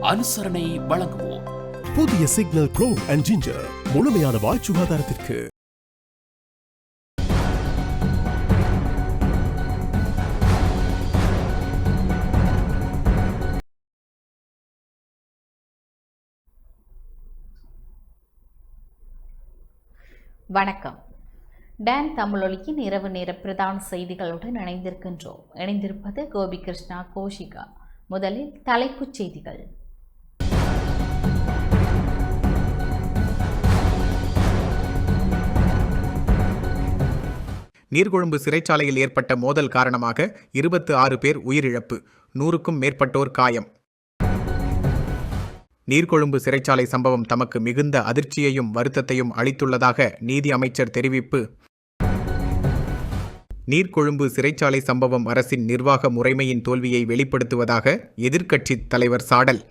அனுசரணை வழங்குவோம். புதிய சிக்னல் ப்ரோ அண்ட் ஜிஞ்சர் முழுமையான வாய் சுகாதாரத்திற்கு. வணக்கம். டான் தமிழொலியின் இரவு நேர பிரதான செய்திகளுடன் இணைந்திருப்பது கோபி கிருஷ்ணா கோஷிகா. முதலில் தலைப்புச் செய்திகள். நீர்கொழும்பு சிறைச்சாலையில் ஏற்பட்ட மோதல் காரணமாக 26 பேர் உயிரிழப்பு, 100க்கும் மேற்பட்டோர் காயம். நீர்கொழும்பு சிறைச்சாலை சம்பவம் தமக்கு மிகுந்த அதிர்ச்சியையும் வருத்தத்தையும் அளித்துள்ளதாக நீதி அமைச்சர் தெரிவிப்பு. நீர்கொழும்பு சிறைச்சாலை சம்பவம் அரசின் நிர்வாக முறைமையின் தோல்வியை வெளிப்படுத்துவதாக எதிர்க்கட்சித் தலைவர் சாடல்.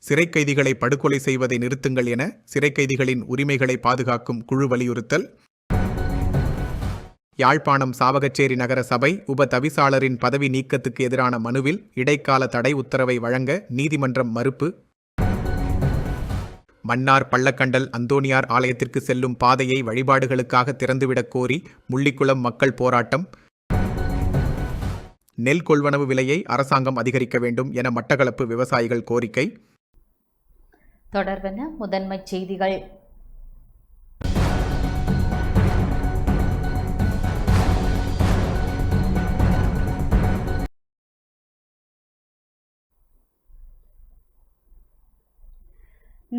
சிறை கைதிகளை படுகொலை செய்வதை நிறுத்துங்கள் என சிறை கைதிகளின் உரிமைகளை பாதுகாக்கும் குழு வலியுறுத்தல். யாழ்ப்பாணம் சாவகச்சேரி நகர சபை உப தவிசாளரின் பதவி நீக்கத்துக்கு எதிரான மனுவில் இடைக்கால தடை உத்தரவை வழங்க நீதிமன்றம் மறுப்பு. மன்னார் பள்ளக்கண்டல் அந்தோனியார் ஆலயத்திற்கு செல்லும் பாதையை வழிபாடுகளுக்காக திறந்துவிடக் கோரி முள்ளிக்குளம் மக்கள் போராட்டம். நெல் கொள்வனவு விலையை அரசாங்கம் அதிகரிக்க வேண்டும் என மட்டக்களப்பு விவசாயிகள் கோரிக்கை. தொடர்பென முதன்மைச் செய்திகள்.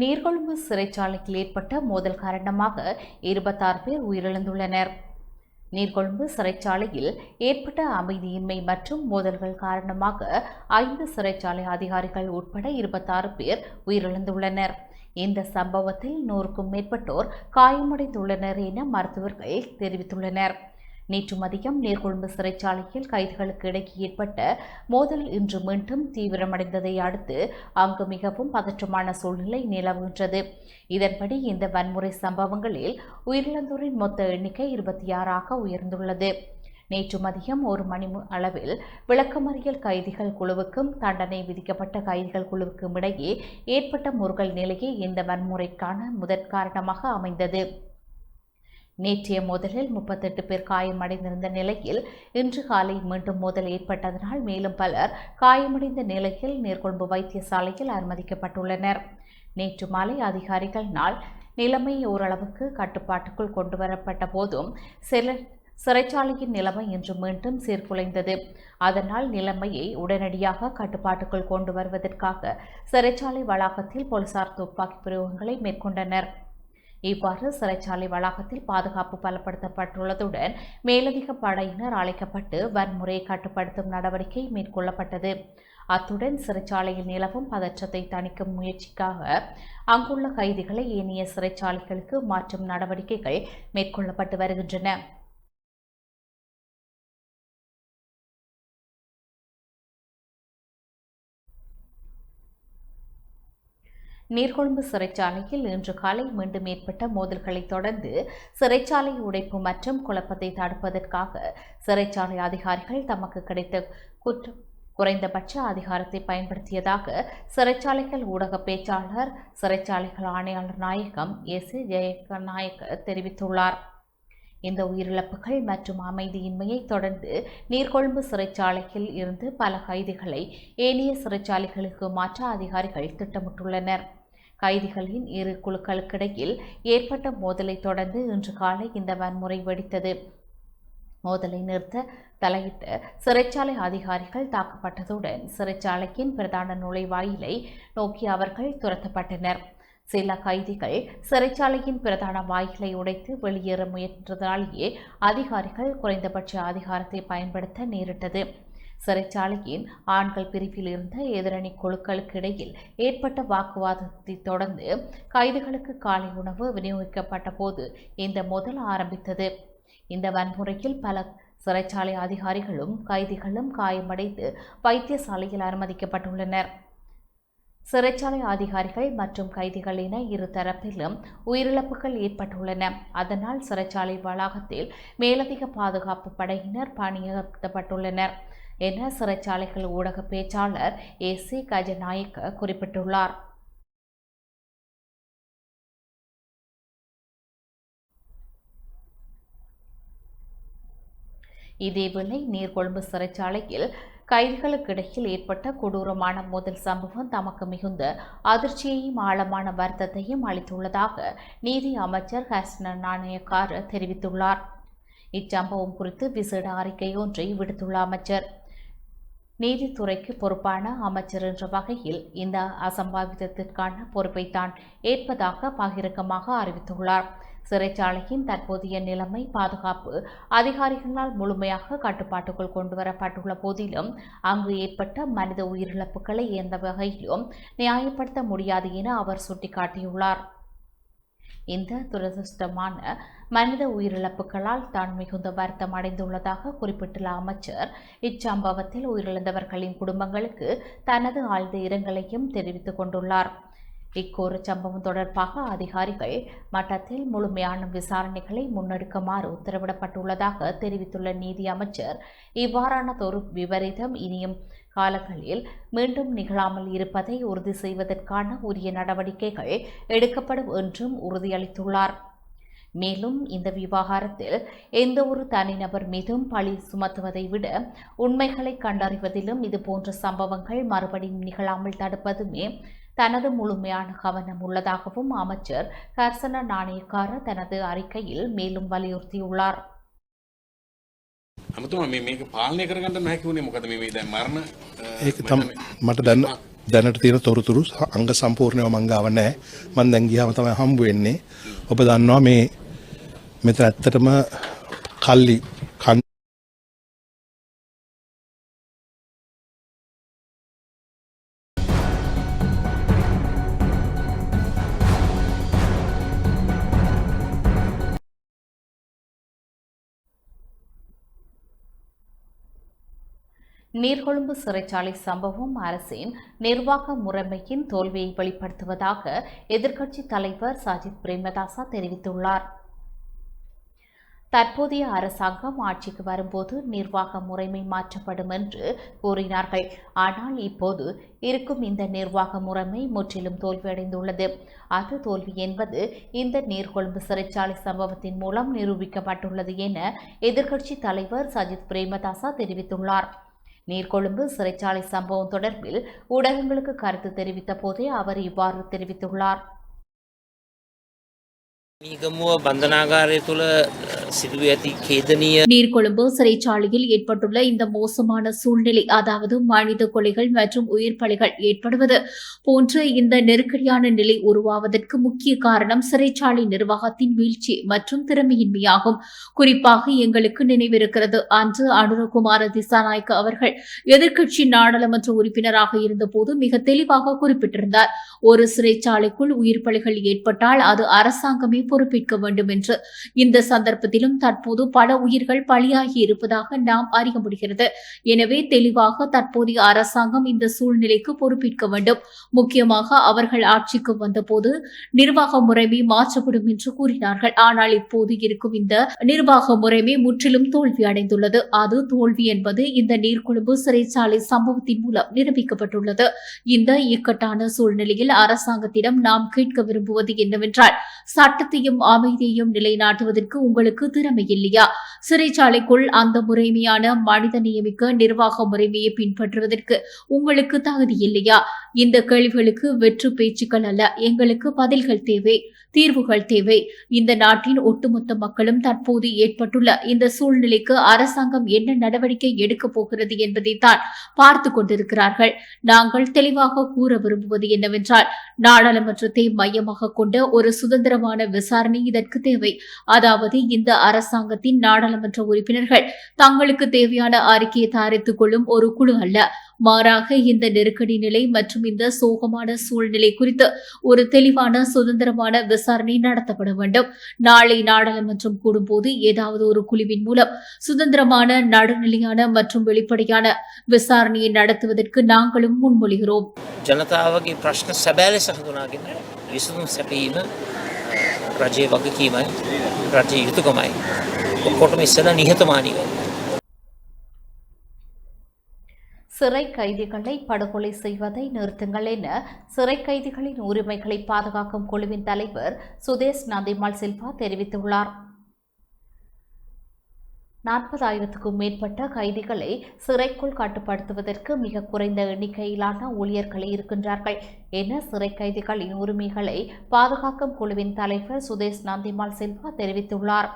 நீர்கொழும்பு சிறைச்சாலையில் ஏற்பட்ட மோதல் காரணமாக 26 பேர் உயிரிழந்துள்ளனர். நீர்கொழும்பு சிறைச்சாலையில் ஏற்பட்ட அமைதியின்மை மற்றும் மோதல்கள் காரணமாக 5 சிறைச்சாலை அதிகாரிகள் உட்பட 26 பேர் உயிரிழந்துள்ளனர். இந்த சம்பவத்தில் 100க்கும் மேற்பட்டோர் காயமடைந்துள்ளனர் என மருத்துவர்கள் தெரிவித்துள்ளனர். நேற்று மதியம் நீர்கொழும்பு சிறைச்சாலையில் கைதிகளுக்கு இடையே ஏற்பட்ட மோதல் இன்று மீண்டும் தீவிரமடைந்ததை அடுத்து அங்கு மிகவும் பதற்றமான சூழ்நிலை நிலவுகின்றது. இதன்படி இந்த வன்முறை சம்பவங்களில் உயிரிழந்தோரின் மொத்த எண்ணிக்கை 26ஆக உயர்ந்துள்ளது. நேற்று மதியம் 1 மணி அளவில் விளக்கமறியல் கைதிகள் குழுவுக்கும் தண்டனை விதிக்கப்பட்ட கைதிகள் குழுவுக்கும் இடையே ஏற்பட்ட முறுகல் நிலையே இந்த வன்முறைக்கான முதற் காரணமாக அமைந்தது. நேற்றைய மோதலில் 38 பேர் காயமடைந்திருந்த நிலையில் இன்று காலை மீண்டும் மோதல் ஏற்பட்டதனால் மேலும் பலர் காயமடைந்த நிலையில் நீர்கொழும்பு வைத்தியசாலையில் அனுமதிக்கப்பட்டுள்ளனர். நேற்று மாலை அதிகாரிகளினால் நிலைமை ஓரளவுக்கு கட்டுப்பாட்டுக்குள் கொண்டுவரப்பட்ட போதும் சிறைச்சாலையின் நிலைமை இன்று மீண்டும் சீர்குலைந்தது. அதனால் நிலைமையை உடனடியாக கட்டுப்பாட்டுக்குள் கொண்டு வருவதற்காக சிறைச்சாலை வளாகத்தில் போலீசார் துப்பாக்கி பிரயோகங்களை மேற்கொண்டனர். இவ்வாறு சிறைச்சாலை வளாகத்தில் பாதுகாப்பு பலப்படுத்தப்பட்டுள்ளதுடன் மேலதிக படையினர் அழைக்கப்பட்டு வன்முறையை கட்டுப்படுத்தும் நடவடிக்கை மேற்கொள்ளப்பட்டது. அத்துடன் சிறைச்சாலையில் நிலவும் பதற்றத்தை தணிக்கும் முயற்சிக்காக அங்குள்ள கைதிகளை ஏனைய சிறைச்சாலைகளுக்கு மாற்றும் நடவடிக்கைகள் மேற்கொள்ளப்பட்டு வருகின்றன. நீர்கொழும்பு சிறைச்சாலையில் இன்று காலை மீண்டும் ஏற்பட்ட மோதல்களை தொடர்ந்து சிறைச்சாலை உடைப்பு மற்றும் குழப்பத்தை தடுப்பதற்காக சிறைச்சாலை அதிகாரிகள் தமக்கு கிடைத்த குறைந்தபட்ச அதிகாரத்தை பயன்படுத்தியதாக சிறைச்சாலைகள் ஊடக பேச்சாளர் சிறைச்சாலைகள் ஆணையாளர் நாயகம் எஸ் ஜெயநாயக்க தெரிவித்துள்ளார். இந்த உயிரிழப்புகள் மற்றும் அமைதியின்மையை தொடர்ந்து நீர்கொழும்பு சிறைச்சாலையில் இருந்து பல கைதிகளை ஏனைய சிறைச்சாலைகளுக்கு மாற்ற அதிகாரிகள் திட்டமிட்டுள்ளனர். கைதிகளின் இரு குழுக்களுக்கிடையில் ஏற்பட்ட மோதலை தொடர்ந்து இன்று காலை இந்த வன்முறை வெடித்தது. மோதலை நிறுத்த தலையிட்ட சிறைச்சாலை அதிகாரிகள் தாக்கப்பட்டதுடன் சிறைச்சாலையின் பிரதான நுழைவாயிலை நோக்கி அவர்கள் துரத்தப்பட்டனர். சில கைதிகள் சிறைச்சாலையின் பிரதான வாயிலை உடைத்து வெளியேற முயன்றதாலேயே அதிகாரிகள் குறைந்தபட்ச அதிகாரத்தை பயன்படுத்த நேரிட்டது. சிறைச்சாலையின் ஆண்கள் பிரிவில் இருந்த எதிரணி குழுக்களுக்கு இடையில் ஏற்பட்ட வாக்குவாதத்தை தொடர்ந்து கைதிகளுக்கு காலை உணவு விநியோகிக்கப்பட்ட போது இந்த மோதல் ஆரம்பித்தது. இந்த வன்முறையில் பல சிறைச்சாலை அதிகாரிகளும் கைதிகளும் காயமடைந்து வைத்தியசாலையில் அனுமதிக்கப்பட்டுள்ளனர். சிறைச்சாலை அதிகாரிகள் மற்றும் கைதிகள் என இரு தரப்பிலும் உயிரிழப்புகள் ஏற்பட்டுள்ளன. அதனால் சிறைச்சாலை வளாகத்தில் மேலதிக பாதுகாப்பு படையினர் பணியமர்த்தப்பட்டுள்ளனர். என சிறைச்சாலைகள் ஊடக பேச்சாளர் ஏசி கஜநாயக்க குறிப்பிட்டுள்ளார். இதேவேளை நீர்கொழும்பு சிறைச்சாலையில் கைதிகளுக்கிடையில் ஏற்பட்ட கொடூரமான மோதல் சம்பவம் தமக்கு மிகுந்த அதிர்ச்சியையும் ஆழமான வருத்தத்தையும் அளித்துள்ளதாக நீதி அமைச்சர் ஹர்ஷன நாணயக்கார தெரிவித்துள்ளார். இச்சம்பவம் குறித்து விசேட அறிக்கை ஒன்றை விடுத்துள்ள அமைச்சர், நீதித்துறைக்கு பொறுப்பான அமைச்சர் என்ற வகையில் இந்த அசம்பாவிதத்திற்கான பொறுப்பை தான் ஏற்பதாக பகிரங்கமாக அறிவித்துள்ளார். சிறைச்சாலையின் தற்போதைய நிலைமை பாதுகாப்பு அதிகாரிகளால் முழுமையாக கட்டுப்பாட்டுக்குள் கொண்டுவரப்பட்டுள்ள போதிலும் அங்கு ஏற்பட்ட மனித உயிரிழப்புகளை எந்த வகையிலும் நியாயப்படுத்த முடியாது என அவர் சுட்டிக்காட்டியுள்ளார். இந்த துரதிருஷ்டமான மனித உயிரிழப்புகளால் தான் மிகுந்த வருத்தம் அடைந்துள்ளதாக குறிப்பிட்டுள்ள அமைச்சர், இச்சம்பவத்தில் உயிரிழந்தவர்களின் குடும்பங்களுக்கு தனது ஆழ்ந்த இரங்கலையும் தெரிவித்துக் கொண்டுள்ளார். இக்கோர சம்பவம் தொடர்பாக அதிகாரிகள் மட்டத்தில் முழுமையான விசாரணைகளை முன்னெடுக்குமாறு உத்தரவிடப்பட்டுள்ளதாக தெரிவித்துள்ள நீதி அமைச்சர், இவ்வாறானதொரு விபரீதம் இனியும் காலங்களில் மீண்டும் நிகழாமல் இருப்பதை உறுதி செய்வதற்கான உரிய நடவடிக்கைகள் எடுக்கப்படும் என்றும் உறுதியளித்துள்ளார். மேலும் இந்த விவகாரத்தில் எந்த ஒரு தனிநபர் மீதும் பழி சுமத்துவதை விட உண்மைகளை கண்டறிவதிலும் இதுபோன்ற சம்பவங்கள் மறுபடியும் நிகழாமல் தடுப்பதுமே தனது முழுமையான கவனம் உள்ளதாகவும் அமைச்சர் ஹர்ஷன நாணயக்கார தனது அறிக்கையில் மேலும் வலியுறுத்தியுள்ளார். දැනට තියෙන තොරතුරු අංග සම්පූර්ණව මං ගාව නැහැ. මං දැන් ගියාම තමයි හම්බ වෙන්නේ. ඔබ දන්නවා මේ මෙතන ඇත්තටම කල්ලි நீர்கொழும்பு சிறைச்சாலை சம்பவம் அரசின் நிர்வாக முறைமையின் தோல்வியை வெளிப்படுத்துவதாக எதிர்க்கட்சித் தலைவர் சஜித் பிரேமதாச தெரிவித்துள்ளார். தற்போதைய அரசாங்கம் ஆட்சிக்கு வரும்போது நிர்வாக முறைமை மாற்றப்படும் என்று கூறினார்கள். ஆனால் இப்போது இருக்கும் இந்த நிர்வாக முறைமை முற்றிலும் தோல்வியடைந்துள்ளது. அது தோல்வி என்பது இந்த நீர்கொழும்பு சிறைச்சாலை சம்பவத்தின் மூலம் நிரூபிக்கப்பட்டுள்ளது என எதிர்க்கட்சித் தலைவர் சஜித் பிரேமதாச தெரிவித்துள்ளார். நீர்கொழும்பு சிறைச்சாலை சம்பவம் தொடர்பில் ஊடகங்களுக்கு கருத்து தெரிவித்த போதே அவர் இவ்வாறு தெரிவித்துள்ளார். நீர்கொழும்பு சிறைச்சாலையில் ஏற்பட்டுள்ள இந்த மோசமான சூழ்நிலை, அதாவது மனித கொலைகள் மற்றும் உயிர் பலிகள் ஏற்படுவது போன்ற இந்த நெருக்கடியான நிலை உருவாவதற்கு முக்கிய காரணம் சிறைச்சாலை நிர்வாகத்தின் வீழ்ச்சி மற்றும் திறமையின்மையாகும். குறிப்பாக எங்களுக்கு நினைவிருக்கிறது, அன்று அனுரகுமார திசாநாயக்க அவர்கள் எதிர்க்கட்சி நாடாளுமன்ற உறுப்பினராக இருந்தபோது மிக தெளிவாக குறிப்பிட்டிருந்தார், ஒரு சிறைச்சாலைக்குள் உயிர் பலிகள் ஏற்பட்டால் அது அரசாங்கமே பொறுப்பேற்க வேண்டும் என்று. இந்த சந்தர்ப்பத்திலும் தற்போது பல உயிர்கள் பலியாகி இருப்பதாக நாம் அறிய முடிகிறது. எனவே தெளிவாக தற்போதைய அரசாங்கம் இந்த சூழ்நிலைக்கு பொறுப்பேற்க வேண்டும். முக்கியமாக அவர்கள் ஆட்சிக்கு வந்தபோது நிர்வாக முறைமை மாற்றப்படும் என்று கூறினார்கள். ஆனால் இப்போது இருக்கும் இந்த நிர்வாக முறைமை முற்றிலும் தோல்வி அடைந்துள்ளது. அது தோல்வி என்பது இந்த நீர்கொழும்பு சிறைச்சாலை சம்பவத்தின் மூலம் நிரூபிக்கப்பட்டுள்ளது. இந்த இக்கட்டான சூழ்நிலையில் அரசாங்கத்திடம் நாம் கேட்க விரும்புவது என்னவென்றால், சட்டத்தையும் அமைதியையும் நிலைநாட்டுவதற்கு உங்களுக்கு திறமை இல்லையா? சிறைச்சாலைக்குள் அந்த முறைமையான மனித நியமிக்க நிர்வாக முறைமையை பின்பற்றுவதற்கு உங்களுக்கு தகுதி இல்லையா? இந்த கேள்விகளுக்கு வெற்று பேச்சுக்கள் அல்ல, எங்களுக்கு பதில்கள் தேவை, தீர்வுகள் தேவை. இந்த நாட்டின் ஒட்டுமொத்த மக்களும் தற்போது ஏற்பட்டுள்ள இந்த சூழ்நிலைக்கு அரசாங்கம் என்ன நடவடிக்கை எடுக்கப் போகிறது என்பதைத்தான் பார்த்து கொண்டிருக்கிறார்கள். நாங்கள் தெளிவாக கூற விரும்புவது என்னவென்றால், நாடாளுமன்றத்தை மையமாக கொண்ட ஒரு சுதந்திரமான விசாரணை இதற்கு தேவை. அதாவது இந்த அரசாங்கத்தின் நாடாளுமன்ற உறுப்பினர்கள் தங்களுக்கு தேவையான அறிக்கையை தயாரித்துக் கொள்ளும் ஒரு குழு அல்ல. மாறாக இந்த நெருக்கடி நிலை மற்றும் இந்த சோகமான சூழ்நிலை குறித்து ஒரு தெளிவான சுதந்திரமான விசாரணை நடத்தப்பட வேண்டும். நாளை நாடாளுமன்றம் கூடும்போது ஏதாவது ஒரு குழுவின் மூலம் சுதந்திரமான, நடுநிலையான மற்றும் வெளிப்படையான விசாரணையை நடத்துவதற்கு நாங்களும் முன்மொழிகிறோம். ජනතාවගේ ප්‍රශ්න සැබෑ ලෙස හඳුනාගෙන විසඳුම් සැපයීම රජයේ වගකීමයි, රජයේ යුතුකමයි. ඔක්කොටම ඉස්සෙල්ලා නිහතමානී වෙන්න. சிறை கைதிகளை படுகொலை செய்வதை நிறுத்துங்கள் என சிறை கைதிகளின் உரிமைகளை பாதுகாக்கும் குழுவின் தலைவர் சுதேஷ் நந்திமால் சில்வா தெரிவித்துள்ளார். 40,000க்கும் மேற்பட்ட கைதிகளை சிறைக்குள் கட்டுப்படுத்துவதற்கு மிக குறைந்த எண்ணிக்கையிலான ஊழியர்களே இருக்கின்றார்கள் என சிறை கைதிகளின் உரிமைகளை பாதுகாக்கும் குழுவின் தலைவர் சுதேஷ் நந்திமால் சில்வா தெரிவித்துள்ளார்.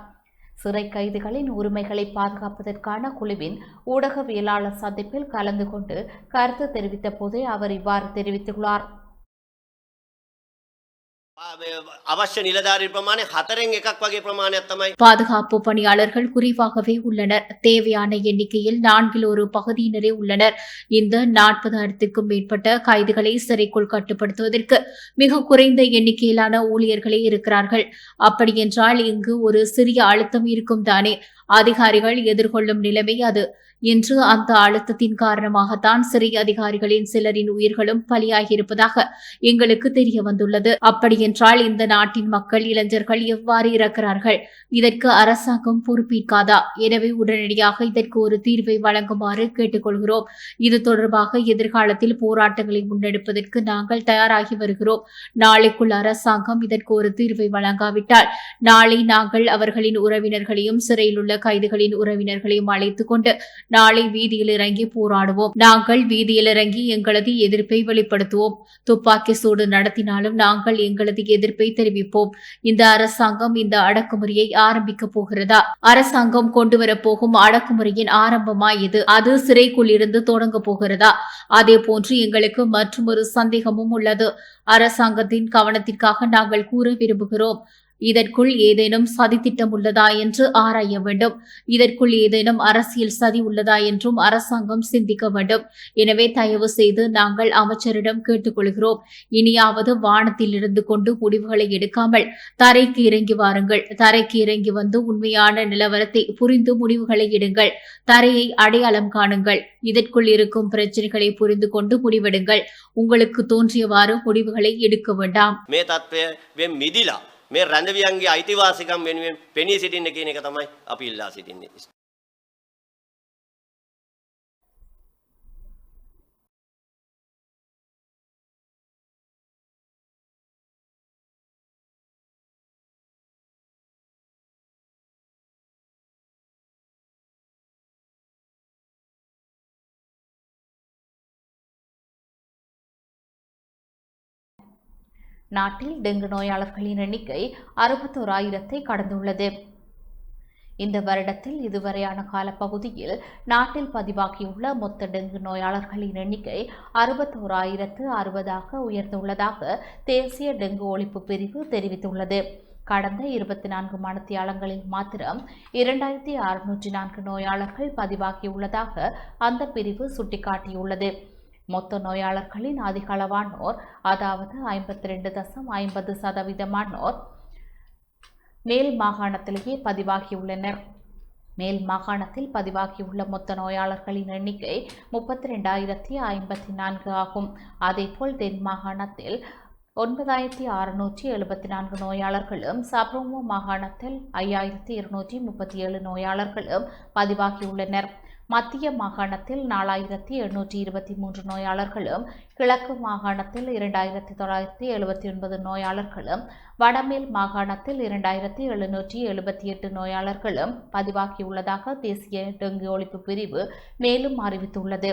சிறை கைதிகளின் உரிமைகளை பாதுகாப்பதற்கான குழுவின் ஊடகவியலாளர் சந்திப்பில் கலந்து கொண்டு கருத்து தெரிவித்த போதே அவர் இவ்வாறு தெரிவித்துள்ளார். අවශ්‍ය නිලධාරී ප්‍රමාණය 4න් 1ක් වගේ ප්‍රමාණයක් තමයි. பாதுகாப்பு பணியாளர்கள் குறைவாகவே உள்ளனர். தேவையான எண்ணிக்கையில் 4 ஒரு பகுதியினரே உள்ளனர். இந்த 40,000க்கும் மேற்பட்ட கைதிகளை சிறைக்குள் கட்டுப்படுத்துவதற்கு மிக குறைந்த எண்ணிக்கையிலான ஊழியர்களே இருக்கிறார்கள். அப்படியென்றால் இங்கு ஒரு சிறிய அழுத்தம் இருக்கும் தானே. அதிகாரிகள் எதிர்கொள்ளும் நிலைமை அது. இன்று அந்த அழுத்தத்தின் காரணமாகத்தான் சிறை அதிகாரிகளின் சிலரின் உயிர்களும் பலியாகியிருப்பதாக எங்களுக்கு தெரிய வந்துள்ளது. அப்படியென்றால் இந்த நாட்டின் மக்கள், இளைஞர்கள் எவ்வாறு இறக்கிறார்கள்? இதற்கு அரசாங்கம் பொறுப்பேற்காதா? எனவே உடனடியாக இதற்கு ஒரு தீர்வை வழங்குமாறு கேட்டுக்கொள்கிறோம். இது தொடர்பாக எதிர்காலத்தில் போராட்டங்களை முன்னெடுப்பதற்கு நாங்கள் தயாராகி வருகிறோம். நாளைக்குள் அரசாங்கம் இதற்கு ஒரு தீர்வை வழங்காவிட்டால் நாளை நாங்கள் அவர்களின் உறவினர்களையும் சிறையில் உள்ள கைதிகளின் உறவினர்களையும் அழைத்துக் கொண்டு நாளை வீதியில் இறங்கி போராடுவோம். நாங்கள் வீதியில் இறங்கி எங்களது எதிர்ப்பை வெளிப்படுத்துவோம். துப்பாக்கி சூடு நடத்தினாலும் நாங்கள் எங்களது எதிர்ப்பை தெரிவிப்போம். இந்த அரசாங்கம் இந்த அடக்குமுறையை ஆரம்பிக்க போகிறதா? அரசாங்கம் கொண்டுவரப் போகும் அடக்குமுறையின் ஆரம்பமா இது? அது சிறைக்குள் இருந்து தொடங்க போகிறதா? அதே போன்று எங்களுக்கு மற்றொரு சந்தேகமும் உள்ளது. அரசாங்கத்தின் கவனத்திற்காக நாங்கள் கூற விரும்புகிறோம். இதற்குள் ஏதேனும் சதித்திட்டம் உள்ளதா என்று ஆராய வேண்டும். இதற்குள் ஏதேனும் அரசியல் சதி உள்ளதா என்றும் அரசாங்கம் சிந்திக்க வேண்டும். எனவே தயவு செய்து நாங்கள் அமைச்சரிடம் கேட்டுக்கொள்கிறோம். இனியாவது வானத்தில் இருந்து கொண்டு முடிவுகளை எடுக்காமல் தரைக்கு இறங்கி வாருங்கள். தரைக்கு இறங்கி வந்து உண்மையான நிலவரத்தை புரிந்து முடிவுகளை எடுங்கள். தரையை அடையாளம் காணுங்கள். இதற்குள் இருக்கும் பிரச்சனைகளை புரிந்து கொண்டு முடிவெடுங்கள். உங்களுக்கு தோன்றியவாறு முடிவுகளை எடுக்க வேண்டாம். මේ තත්ත්වයෙන් මිදිලා මේ රැඳවියන්ගේ අයිතිවාසිකම් වෙනුවෙන් පෙනී සිටින්න කියන එක තමයි අපි ඉල්ලා සිටින්නේ. நாட்டில் டெங்கு நோயாளர்களின் எண்ணிக்கை 61,000ஐ கடந்துள்ளது. இந்த வருடத்தில் இதுவரையான காலப்பகுதியில் நாட்டில் பதிவாகியுள்ள மொத்த டெங்கு நோயாளர்களின் எண்ணிக்கை 61,060ஆக உயர்ந்துள்ளதாக தேசிய டெங்கு ஒழிப்பு பிரிவு தெரிவித்துள்ளது. கடந்த 24 மணித்தியாலங்களில் மாத்திரம் 2,604 நோயாளர்கள் பதிவாகியுள்ளதாக அந்த பிரிவு சுட்டிக்காட்டியுள்ளது. மொத்த நோயாளர்களின் அதிக அளவானோர், அதாவது 52.50% மேல் மாகாணத்திலேயே பதிவாகியுள்ளனர். மேல் மாகாணத்தில் பதிவாகியுள்ள மொத்த நோயாளர்களின் எண்ணிக்கை 32,054 ஆகும். அதேபோல் தென் மாகாணத்தில் 9,674 நோயாளர்களும், சப்ரமோ மாகாணத்தில் 5,237 நோயாளர்களும் பதிவாகியுள்ளனர். மத்திய மாகாணத்தில் 4,823 நோயாளர்களும், கிழக்கு மாகாணத்தில் 2,979 நோயாளர்களும், வடமேல் மாகாணத்தில் 2,778 நோயாளர்களும் பதிவாகியுள்ளதாக தேசிய டெங்கு ஒழிப்பு பிரிவு மேலும் அறிவித்துள்ளது.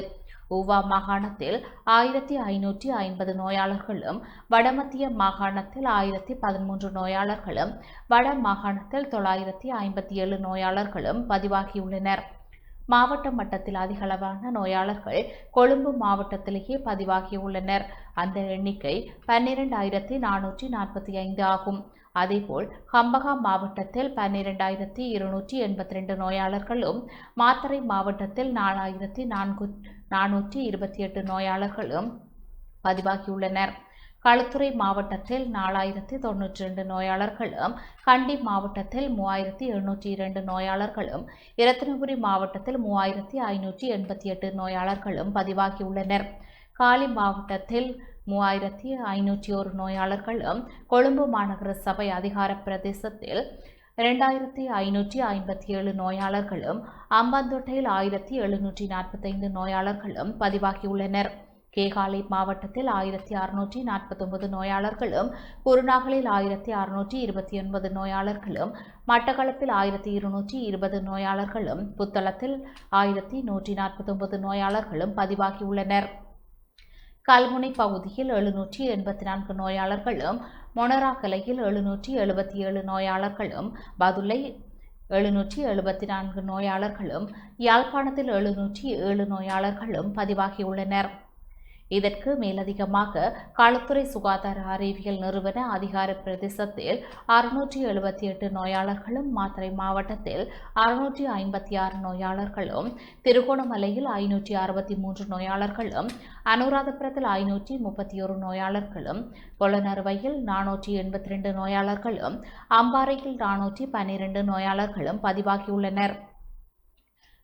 ஊவா மாகாணத்தில் 1,550 நோயாளர்களும், வடமத்திய மாகாணத்தில் 1,013 நோயாளர்களும், வட மாகாணத்தில் 957 நோயாளர்களும் பதிவாகியுள்ளனர். மாவட்ட மட்டத்தில் அதிகளவான நோயாளர்கள் கொழும்பு மாவட்டத்திலேயே பதிவாகியுள்ளனர். அந்த எண்ணிக்கை 12,445 ஆகும். அதேபோல் ஹம்பகா மாவட்டத்தில் 12,282 நோயாளர்களும், மாத்தறை மாவட்டத்தில் 4,428 நோயாளர்களும் பதிவாகியுள்ளனர். களுத்துறை மாவட்டத்தில் 4,092 நோயாளர்களும், கண்டி மாவட்டத்தில் 3,802 நோயாளர்களும், இரத்தினபுரி மாவட்டத்தில் 3,588 நோயாளர்களும் பதிவாகியுள்ளனர். காலி மாவட்டத்தில் 3,501 நோயாளர்களும், கொழும்பு மாநகர சபை அதிகார பிரதேசத்தில் 2557 நோயாளர்களும், அம்பாந்தோட்டையில் 1745 நோயாளர்களும் பதிவாகியுள்ளனர். கேகாலை மாவட்டத்தில் 1649 நோயாளர்களும், குருநாகலில் 1629 நோயாளர்களும், மட்டக்களப்பில் 1220 நோயாளர்களும், புத்தளத்தில் 1149 நோயாளர்களும் பதிவாகியுள்ளனர். கல்முனை பகுதியில் 784 நோயாளர்களும், மொனராகலையில் 777 நோயாளர்களும், பதுளை 774 நோயாளர்களும், யாழ்ப்பாணத்தில் 707 நோயாளர்களும் பதிவாகியுள்ளனர். இதற்கு மேலதிகமாக களுத்துறை சுகாதார அறிவியல் நிறுவன அதிகார பிரதேசத்தில் 678 நோயாளர்களும், மாத்தறை மாவட்டத்தில் 656 நோயாளர்களும், திருகோணமலையில் 563 நோயாளர்களும், அனுராதபுரத்தில் 531 நோயாளர்களும், பொலனறுவையில் 482 நோயாளர்களும், அம்பாறையில் 412 நோயாளர்களும் பதிவாகியுள்ளனர்.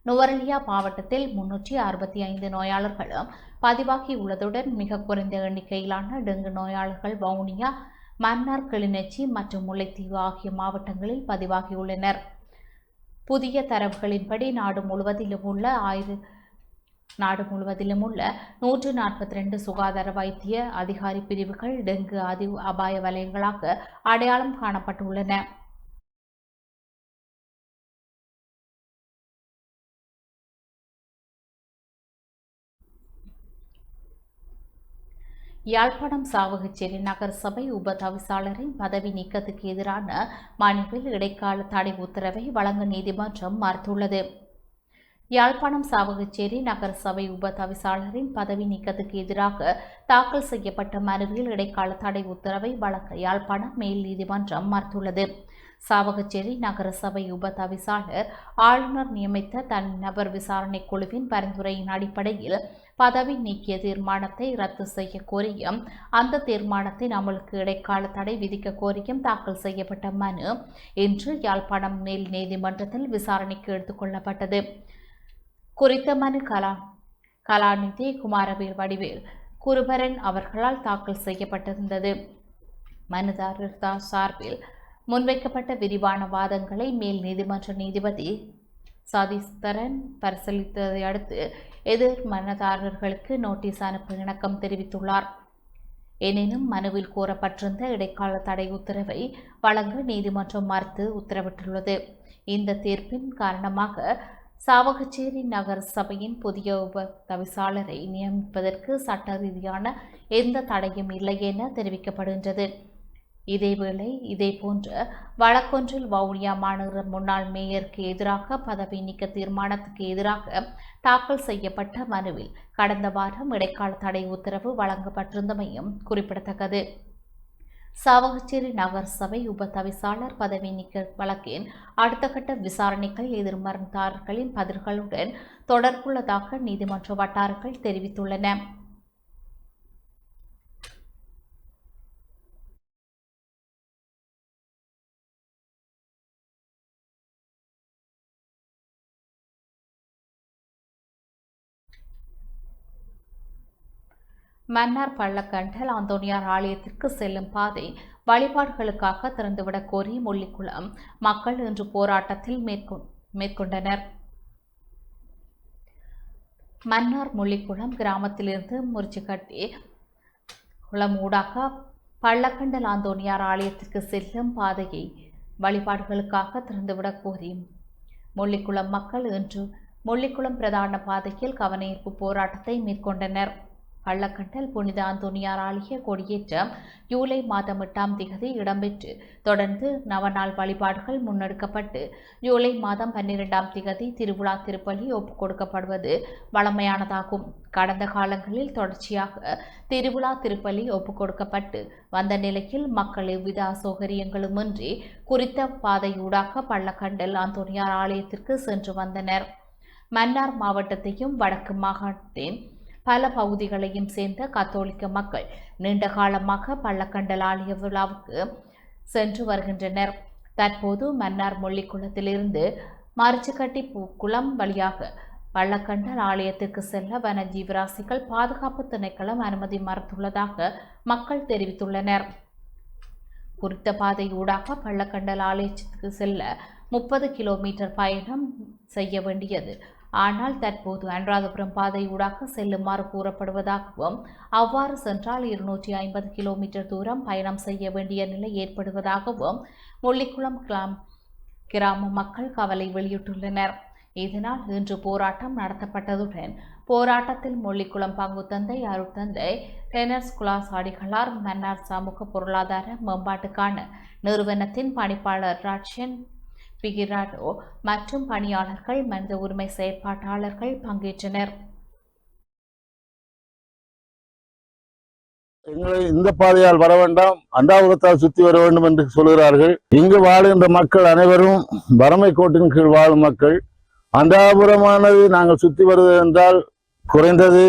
நுவரெலியா மாவட்டத்தில் 365 நோயாளர்களும் பதிவாகியுள்ளதுடன் மிக குறைந்த எண்ணிக்கையிலான டெங்கு நோயாளர்கள் வவுனியா, மன்னார், கிளிநொச்சி மற்றும் முல்லைத்தீவு ஆகிய மாவட்டங்களில் பதிவாகியுள்ளனர். புதிய தரவுகளின்படி நாடு முழுவதிலும் உள்ள 142 சுகாதார வைத்திய அதிகாரி பிரிவுகள் டெங்கு அபாய வலயங்களாக அடையாளம் காணப்பட்டுள்ளன. யாழ்ப்பாணம் சாவகச்சேரி நகர சபை உப தவிசாளரின் பதவி நீக்கத்துக்கு எதிரான மனுவில் இடைக்கால தடை உத்தரவை வழங்க நீதிமன்றம் மறுத்துள்ளது. யாழ்ப்பாணம் சாவகச்சேரி நகர சபை உப தவிசாளரின் பதவி நீக்கத்துக்கு எதிராக தாக்கல் செய்யப்பட்ட மனுவில் இடைக்கால தடை உத்தரவை வழங்க யாழ்ப்பாணம் மேல் நீதிமன்றம் மறுத்துள்ளது. சாவகச்சேரி நகர சபை உப தவிசாளர் ஆளுநர் நியமித்த தனிநபர் விசாரணை குழுவின் பரிந்துரையின் அடிப்படையில் பதவி நீக்கிய தீர்மானத்தை ரத்து செய்ய கோரியும், அந்த தீர்மானத்தின் அமலுக்கு இடைக்கால தடை விதிக்க கோரியும் தாக்கல் செய்யப்பட்ட மனு இன்று யாழ்ப்பாணம் மேல் நீதிமன்றத்தில் விசாரணைக்கு எடுத்துக் கொள்ளப்பட்டது. குறித்த மனு கலாநிதி குமாரவேல் வடிவேல் குருபரன் அவர்களால் தாக்கல் செய்யப்பட்டிருந்தது. மனுதாரர் சார்பில் முன்வைக்கப்பட்ட விரிவான வாதங்களை மேல் நீதிமன்ற நீதிபதி சதீஸ்தரன் பரிசீலித்ததை அடுத்து எதிர் மனுதாரர்களுக்கு நோட்டீஸ் அனுப்ப இணக்கம் தெரிவித்துள்ளார். எனினும் மனுவில் கோரப்பட்டிருந்த இடைக்கால தடை உத்தரவை வழங்க நீதிமன்றம் மறுத்து உத்தரவிட்டுள்ளது. இந்த தீர்ப்பின் காரணமாக சாவகச்சேரி நகர சபையின் புதிய உப தவிசாளரை நியமிப்பதற்கு சட்ட ரீதியான எந்த தடையும் இல்லை என தெரிவிக்கப்படுகின்றது. இதேவேளை இதேபோன்ற வழக்கொன்றில் வவுனியா மாநகர முன்னாள் மேயருக்கு எதிராக பதவி நீக்க தீர்மானத்துக்கு எதிராக தாக்கல் செய்யப்பட்ட மனுவில் கடந்த வாரம் இடைக்கால தடை உத்தரவு வழங்கப்பட்டிருந்தமையும் குறிப்பிடத்தக்கது. சாவகச்சேரி நகர சபை உப தவிசாளர் பதவி நீக்க வழக்கின் அடுத்த கட்ட விசாரணைகள் எதிர்மறைதாரர்களின் பதில்களுடன் தொடர்புள்ளதாக நீதிமன்ற வட்டாரங்கள் தெரிவித்துள்ளன. மன்னார் பள்ளக்கண்டல் அந்தோனியார் ஆலயத்திற்கு செல்லும் பாதை வழிபாடுகளுக்காக திறந்துவிடக் கோரி முள்ளிக்குளம் மக்கள் இன்று போராட்டத்தில் மேற்கொண்டனர். மன்னார் முள்ளிக்குளம் கிராமத்திலிருந்து முறிச்சுக்கட்டி குளம் ஊடாக பள்ளக்கண்டல் அந்தோனியார் ஆலயத்திற்கு செல்லும் பாதையை வழிபாடுகளுக்காக திறந்துவிடக் கோரி முள்ளிக்குளம் மக்கள் இன்று முள்ளிக்குளம் பிரதான பாதையில் கவனஈர்ப்பு போராட்டத்தை மேற்கொண்டனர். பள்ளக்கண்டல் புனித அந்தோனியார் ஆலய கொடியேற்றம் ஜூலை மாதம் 8ஆம் திகதி இடம்பெற்று தொடர்ந்து நவநாள் வழிபாடுகள் முன்னெடுக்கப்பட்டு ஜூலை மாதம் 12ஆம் திகதி திருவிழா திருப்பலி ஒப்புக் கொடுக்கப்படுவது வழமையானதாகும். கடந்த காலங்களில் தொடர்ச்சியாக திருவிழா திருப்பலி ஒப்புக் கொடுக்கப்பட்டு வந்த நிலையில் மக்கள் எவ்வித அசௌகரியங்களுமின்றி குறித்த பாதையூடாக பள்ளக்கண்டல் அந்தோனியார் ஆலயத்திற்கு சென்று வந்தனர். மன்னார் மாவட்டத்தையும் வடக்கு மாகாணத்தின் பல பகுதிகளையும் சேர்ந்த கத்தோலிக்க மக்கள் நீண்ட காலமாக பள்ளக்கண்டல் ஆலய விழாவுக்கு சென்று வருகின்றனர். தற்போது மன்னார் முள்ளிக்குளத்திலிருந்து மரிச்சுக்கட்டி குளம் வழியாக பள்ளக்கண்டல் ஆலயத்திற்கு செல்ல வன ஜீவராசிகள் பாதுகாப்பு திணைக்களம் அனுமதி மறுத்துள்ளதாக மக்கள் தெரிவித்துள்ளனர். குறித்த பாதையூடாக பள்ளக்கண்டல் ஆலயத்திற்கு செல்ல 30 கிலோமீட்டர் பயணம் செய்ய வேண்டியது. ஆனால் தற்போது அனுராதபுரம் பாதையூடாக செல்லுமாறு கூறப்படுவதாகவும் அவ்வாறு சென்றால் 250 கிலோமீட்டர் தூரம் பயணம் செய்ய வேண்டிய நிலை ஏற்படுவதாகவும் முள்ளிக்குளம் கிராம மக்கள் கவலை வெளியிட்டுள்ளனர். இதனால் இன்று போராட்டம் நடத்தப்பட்டதுடன் போராட்டத்தில் முள்ளிக்குளம் பங்குத்தந்தை அருட்தந்தை டெனர்ஸ் குலாசாடிகளார் மன்னார் சமூக பொருளாதார மேம்பாட்டுக்கான நிறுவனத்தின் பணிப்பாளர் ராட்சன் பிகிராடோ மற்றும் பணியாளர்கள் மனித உரிமை செயற்பாட்டாளர்கள் பங்கேற்றனர். எங்களை இந்த பாதையால் வர வேண்டாம், அண்டாபுரத்தால் சுற்றி வர வேண்டும் என்று சொல்கிறார்கள். இங்கு வாழுகின்ற மக்கள் அனைவரும் வறுமை கோட்டின் கீழ் வாழும் மக்கள். அண்டாபுரமானது நாங்கள் சுற்றி வருவது என்றால் குறைந்தது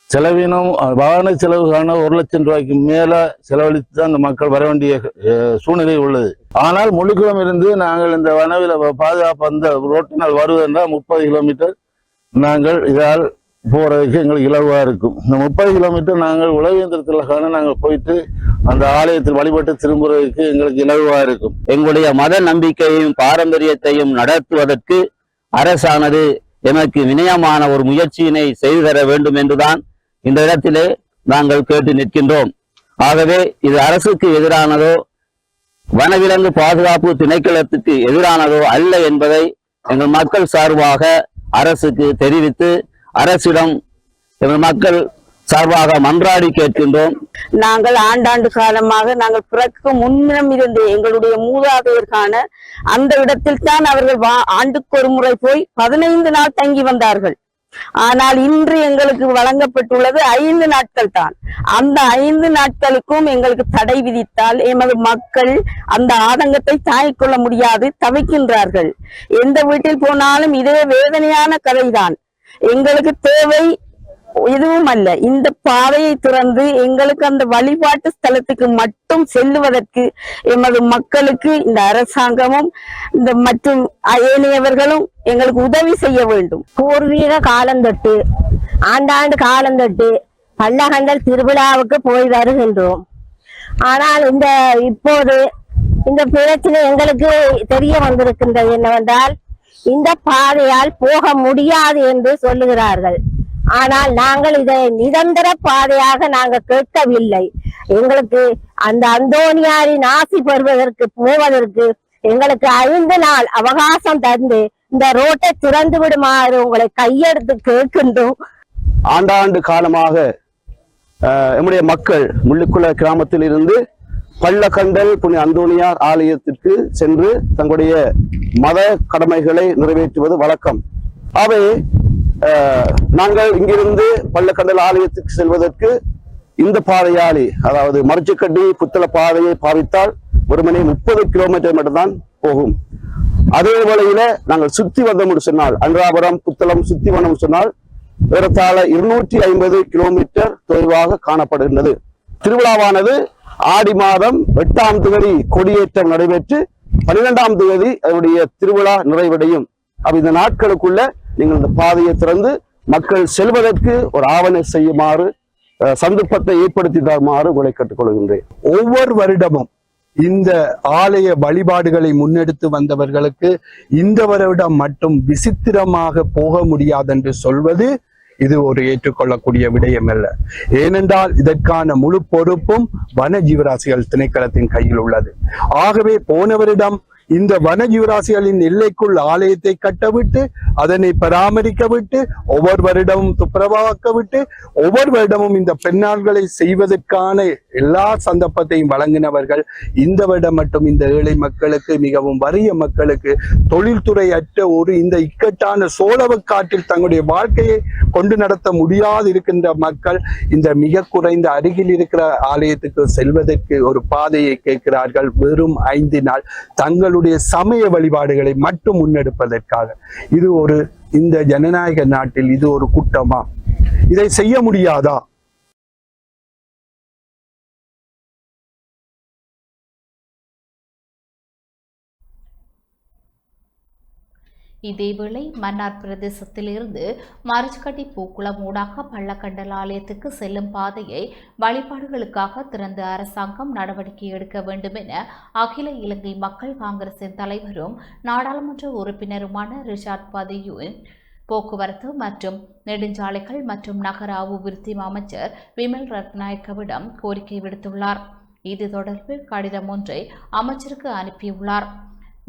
செலவினம் வாகன செலவுக்கான 1 லட்சம் ரூபாய்க்கு மேல செலவழித்து தான் இந்த மக்கள் வர வேண்டிய சூழ்நிலை உள்ளது. ஆனால் முள்ளிக்குளம் இருந்து நாங்கள் இந்த வனவில பாதுகாப்பு அந்த ரோட்டினால் வருவதென்றால் 30 கிலோமீட்டர் நாங்கள் இதால் போறதுக்கு எங்களுக்கு இலவா இருக்கும். இந்த 30 கிலோமீட்டர் நாங்கள் உளவியந்திரத்திற்கான நாங்கள் போயிட்டு அந்த ஆலயத்தில் வழிபட்டு திரும்புறதுக்கு எங்களுக்கு இலவா இருக்கும். எங்களுடைய மத நம்பிக்கையையும் பாரம்பரியத்தையும் நடத்துவதற்கு அரசானது எமக்கு வினயமான ஒரு முயற்சியினை செய்து தர வேண்டும் என்றுதான் இந்த இடத்திலே நாங்கள் கேட்டு நிற்கின்றோம். ஆகவே இது அரசுக்கு எதிரானதோ வனவிலங்கு பாதுகாப்பு திணைக்களத்துக்கு எதிரானதோ அல்ல என்பதை எங்கள் மக்கள் சார்பாக அரசுக்கு தெரிவித்து அரசிடம் எங்கள் மக்கள் சார்பாக மன்றாடி கேட்கின்றோம். நாங்கள் ஆண்டாண்டு காலமாக நாங்கள் பிறக்கு முன்னிடம் இருந்து எங்களுடைய மூதாதையருக்கான அந்த இடத்தில் தான் அவர்கள் ஆண்டுக்கு ஒரு முறை போய் 15 நாள் தங்கி வந்தார்கள். ஆனால் இன்று எங்களுக்கு வழங்கப்பட்டுள்ளது 5 நாட்கள் தான். அந்த 5 நாட்களுக்கும் எங்களுக்கு தடை விதித்தால் எமது மக்கள் அந்த ஆதங்கத்தை தாங்கிக் கொள்ள முடியாது தவிக்கின்றார்கள். எந்த வீட்டில் போனாலும் இதே வேதனையான கதைதான். எங்களுக்கு தேவை எதுவும் அல்ல, இந்த பாதையை திறந்து எங்களுக்கு அந்த வழிபாட்டு ஸ்தலத்துக்கு மட்டும் செல்லுவதற்கு எமது மக்களுக்கு இந்த அரசாங்கமும் இந்த மற்றும் ஏனையவர்களும் எங்களுக்கு உதவி செய்ய வேண்டும். பூர்வீக காலந்தொட்டு ஆண்டாண்டு காலந்தொட்டு பள்ளகண்டல் திருவிழாவுக்கு போய் வருகின்றோம். ஆனால் இப்போது இந்த பிரச்சனை எங்களுக்கு தெரிய வந்திருக்கின்றது என்னவென்றால் இந்த பாதையால் போக முடியாது என்று சொல்லுகிறார்கள். ஆனால் நாங்கள் இதை நிரந்தர பாதையாக நாங்கள் கேட்கவில்லை. எங்களுக்கு அந்த அந்தோனியாரின் ஆசி பெறுவதற்கு போவதற்கு எங்களுக்கு 5 நாள் அவகாசம் தந்து இந்த ரோட்டை திறந்து விடுமாறு உங்களை கையெடுத்து கேட்கின்றோம். ஆண்டாண்டு காலமாக நம்முடைய மக்கள் முள்ளிக்குள கிராமத்தில் இருந்து பள்ளக்கண்டல் புனித அந்தோனியார் ஆலயத்திற்கு சென்று தங்களுடைய மத கடமைகளை நிறைவேற்றுவது வழக்கம். அவை நாங்கள் இங்கிருந்து பள்ளக்கண்டல் ஆலயத்துக்கு செல்வதற்கு இந்த பாதையாளி அதாவது மரச்சுக்கட்டி புத்தள பாதையை பாவித்தால் வெறுமனே 30 கிலோமீட்டர் மட்டும்தான் போகும். அதே வேளையில நாங்கள் சுத்தி வந்தோம் சொன்னால் அனுராபுரம் புத்தளம் சுத்தி வந்தோம் சொன்னால் ஏறத்தாழ 250 கிலோமீட்டர் தொலைவாக காணப்படுகின்றது. திருவிழாவானது ஆடி மாதம் 8ஆம் தேதி கொடியேற்றம் நடைபெற்று 12ஆம் தேதி அதனுடைய திருவிழா நிறைவடையும். அப்ப இந்த நாட்களுக்குள்ள நீங்கள் இந்த பாதையை திறந்து மக்கள் செல்வதற்கு ஒரு ஆவணை செய்யுமாறு சந்தர்ப்பத்தை ஏற்படுத்தி தருமாறு உங்களை கேட்டுக்கொள்கின்றேன். ஒவ்வொரு வருடமும் இந்த ஆலய வழிபாடுகளை முன்னெடுத்து வந்தவர்களுக்கு இந்த வருடம் மட்டும் விசித்திரமாக போக முடியாது என்று சொல்வது இது ஒரு ஏற்றுக்கொள்ளக்கூடிய விடயம் அல்ல. ஏனென்றால் இதற்கான முழு பொறுப்பும் வன ஜீவராசிகள் திணைக்களத்தின் கையில் உள்ளது. ஆகவே போன வருடம் இந்த வன ஜீவராசிகளின் எல்லைக்குள் ஆலயத்தை கட்டவிட்டு அதனை பராமரிக்க விட்டு ஒவ்வொரு வருடமும் துப்புரவாக்க விட்டு ஒவ்வொரு வருடமும் இந்த பெண்ணாள்களை செய்வதற்கான எல்லா சந்தர்ப்பத்தையும் வழங்கினவர்கள் இந்த வருடம் மட்டும் இந்த ஏழை மக்களுக்கு மிகவும் வறிய மக்களுக்கு தொழில்துறை அற்ற ஒரு இந்த இக்கட்டான சோழவக்காட்டில் தங்களுடைய வாழ்க்கையை கொண்டு நடத்த முடியாது இருக்கின்ற மக்கள் இந்த மிக குறைந்த அருகில் இருக்கிற ஆலயத்துக்கு செல்வதற்கு ஒரு பாதையை கேட்கிறார்கள். வெறும் 5 நாள் தங்களுடைய சமய வழிபாடுகளை மட்டும் முன்னெடுப்பதற்காக. இது ஒரு இந்த ஜனநாயக நாட்டில் இது ஒரு குற்றமா? இதை செய்ய முடியாதா? இதேவேளை மன்னார் பிரதேசத்திலிருந்து மரச்சுக்கட்டி பூக்குளம் ஊடாக பள்ளக்கண்டல் ஆலயத்துக்கு செல்லும் பாதையை வழிபாடுகளுக்காக திறந்த அரசாங்கம் நடவடிக்கை எடுக்க வேண்டும் என அகில இலங்கை மக்கள் காங்கிரசின் தலைவரும் நாடாளுமன்ற உறுப்பினருமான ரிஷாட் பதியுன் போக்குவரத்து மற்றும் நெடுஞ்சாலைகள் மற்றும் நகர அபிவிருத்தி அமைச்சர் விமல் ரத்நாயக்கவிடம் கோரிக்கை விடுத்துள்ளார். இது தொடர்பில் கடிதம் ஒன்றை அமைச்சருக்கு அனுப்பியுள்ளார்.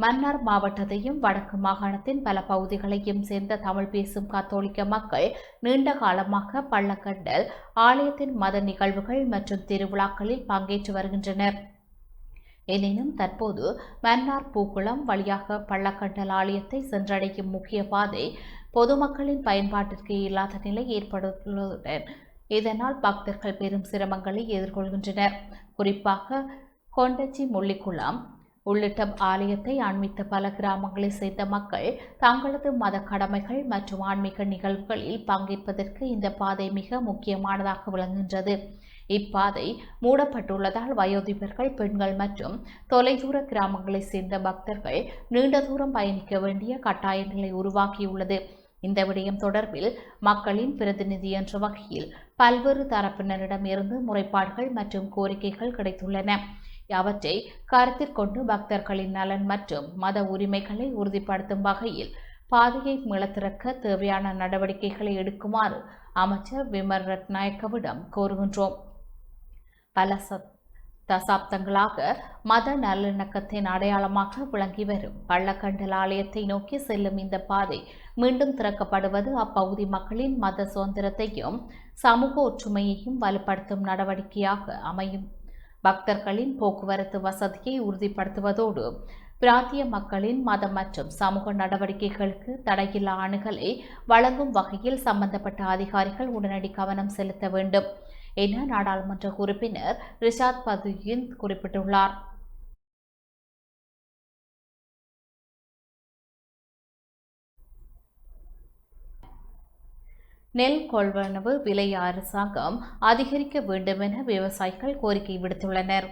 மன்னார் மாவட்டத்தையும் வடக்கு மாகாணத்தின் பல பகுதிகளையும் சேர்ந்த தமிழ் பேசும் கத்தோலிக்க மக்கள் நீண்ட காலமாக பள்ளக்கண்டல் ஆலயத்தின் மத நிகழ்வுகள் மற்றும் திருவிழாக்களில் பங்கேற்று வருகின்றனர். எனினும் தற்போது மன்னார் பூக்குளம் வழியாக பள்ளக்கண்டல் ஆலயத்தை சென்றடையும் முக்கிய பாதை பொதுமக்களின் பயன்பாட்டிற்கு இல்லாத நிலை ஏற்பட்டுள்ளதுடன் இதனால் பக்தர்கள் பெரும் சிரமங்களை எதிர்கொள்கின்றனர். குறிப்பாக கொண்டச்சி முள்ளிக்குளம் உள்ளிட்ட ஆலயத்தை அண்மித்த பல கிராமங்களைச் சேர்ந்த மக்கள் தங்களது மத கடமைகள் மற்றும் ஆன்மீக நிகழ்வுகளில் பங்கேற்பதற்கு இந்த பாதை மிக முக்கியமானதாக விளங்குகின்றது. இப்பாதை மூடப்பட்டுள்ளதால் வயோதிபர்கள், பெண்கள் மற்றும் தொலைதூர கிராமங்களைச் சேர்ந்த பக்தர்கள் நீண்ட தூரம் பயணிக்க வேண்டிய கட்டாய நிலை உருவாகியுள்ளது. இந்த விடயம் தொடர்பில் மக்களின் பிரதிநிதி என்ற வகையில் பல்வேறு தரப்பினரிடம் இருந்து முறைப்பாடுகள் மற்றும் கோரிக்கைகள் கிடைத்துள்ளன. அவற்றை கருத்தில் கொண்டு பக்தர்களின் நலன் மற்றும் மத உரிமைகளை உறுதிப்படுத்தும் வகையில் பாதையை மீளத்திறக்க தேவையான நடவடிக்கைகளை எடுக்குமாறு அமைச்சர் விமல் ரத்நாயக்கவிடம் கோருகின்றோம். பல தசாப்தங்களாக மத நல்லிணக்கத்தின் அடையாளமாக விளங்கி வரும் பள்ளக்கண்டல் ஆலயத்தை நோக்கி செல்லும் இந்த பாதை மீண்டும் திறக்கப்படுவது அப்பகுதி மக்களின் மத சுதந்திரத்தையும் சமூக ஒற்றுமையையும் வலுப்படுத்தும் நடவடிக்கையாக அமையும். பக்தர்களின் போக்குவரத்து வசதியை உறுதிப்படுத்துவதோடு பிராந்திய மக்களின் மத மற்றும் சமூக நடவடிக்கைகளுக்கு தடையில்லா அணுகலை வழங்கும் வகையில் சம்பந்தப்பட்ட அதிகாரிகள் உடனடி கவனம் செலுத்த வேண்டும் என நாடாளுமன்ற உறுப்பினர் ரிஷாத் பதியுன் குறிப்பிட்டுள்ளார். நெல் கொள்வனவு விலை அரசாங்கம் அதிகரிக்க வேண்டும் என விவசாயிகள் கோரிக்கை விடுத்துள்ளனர்.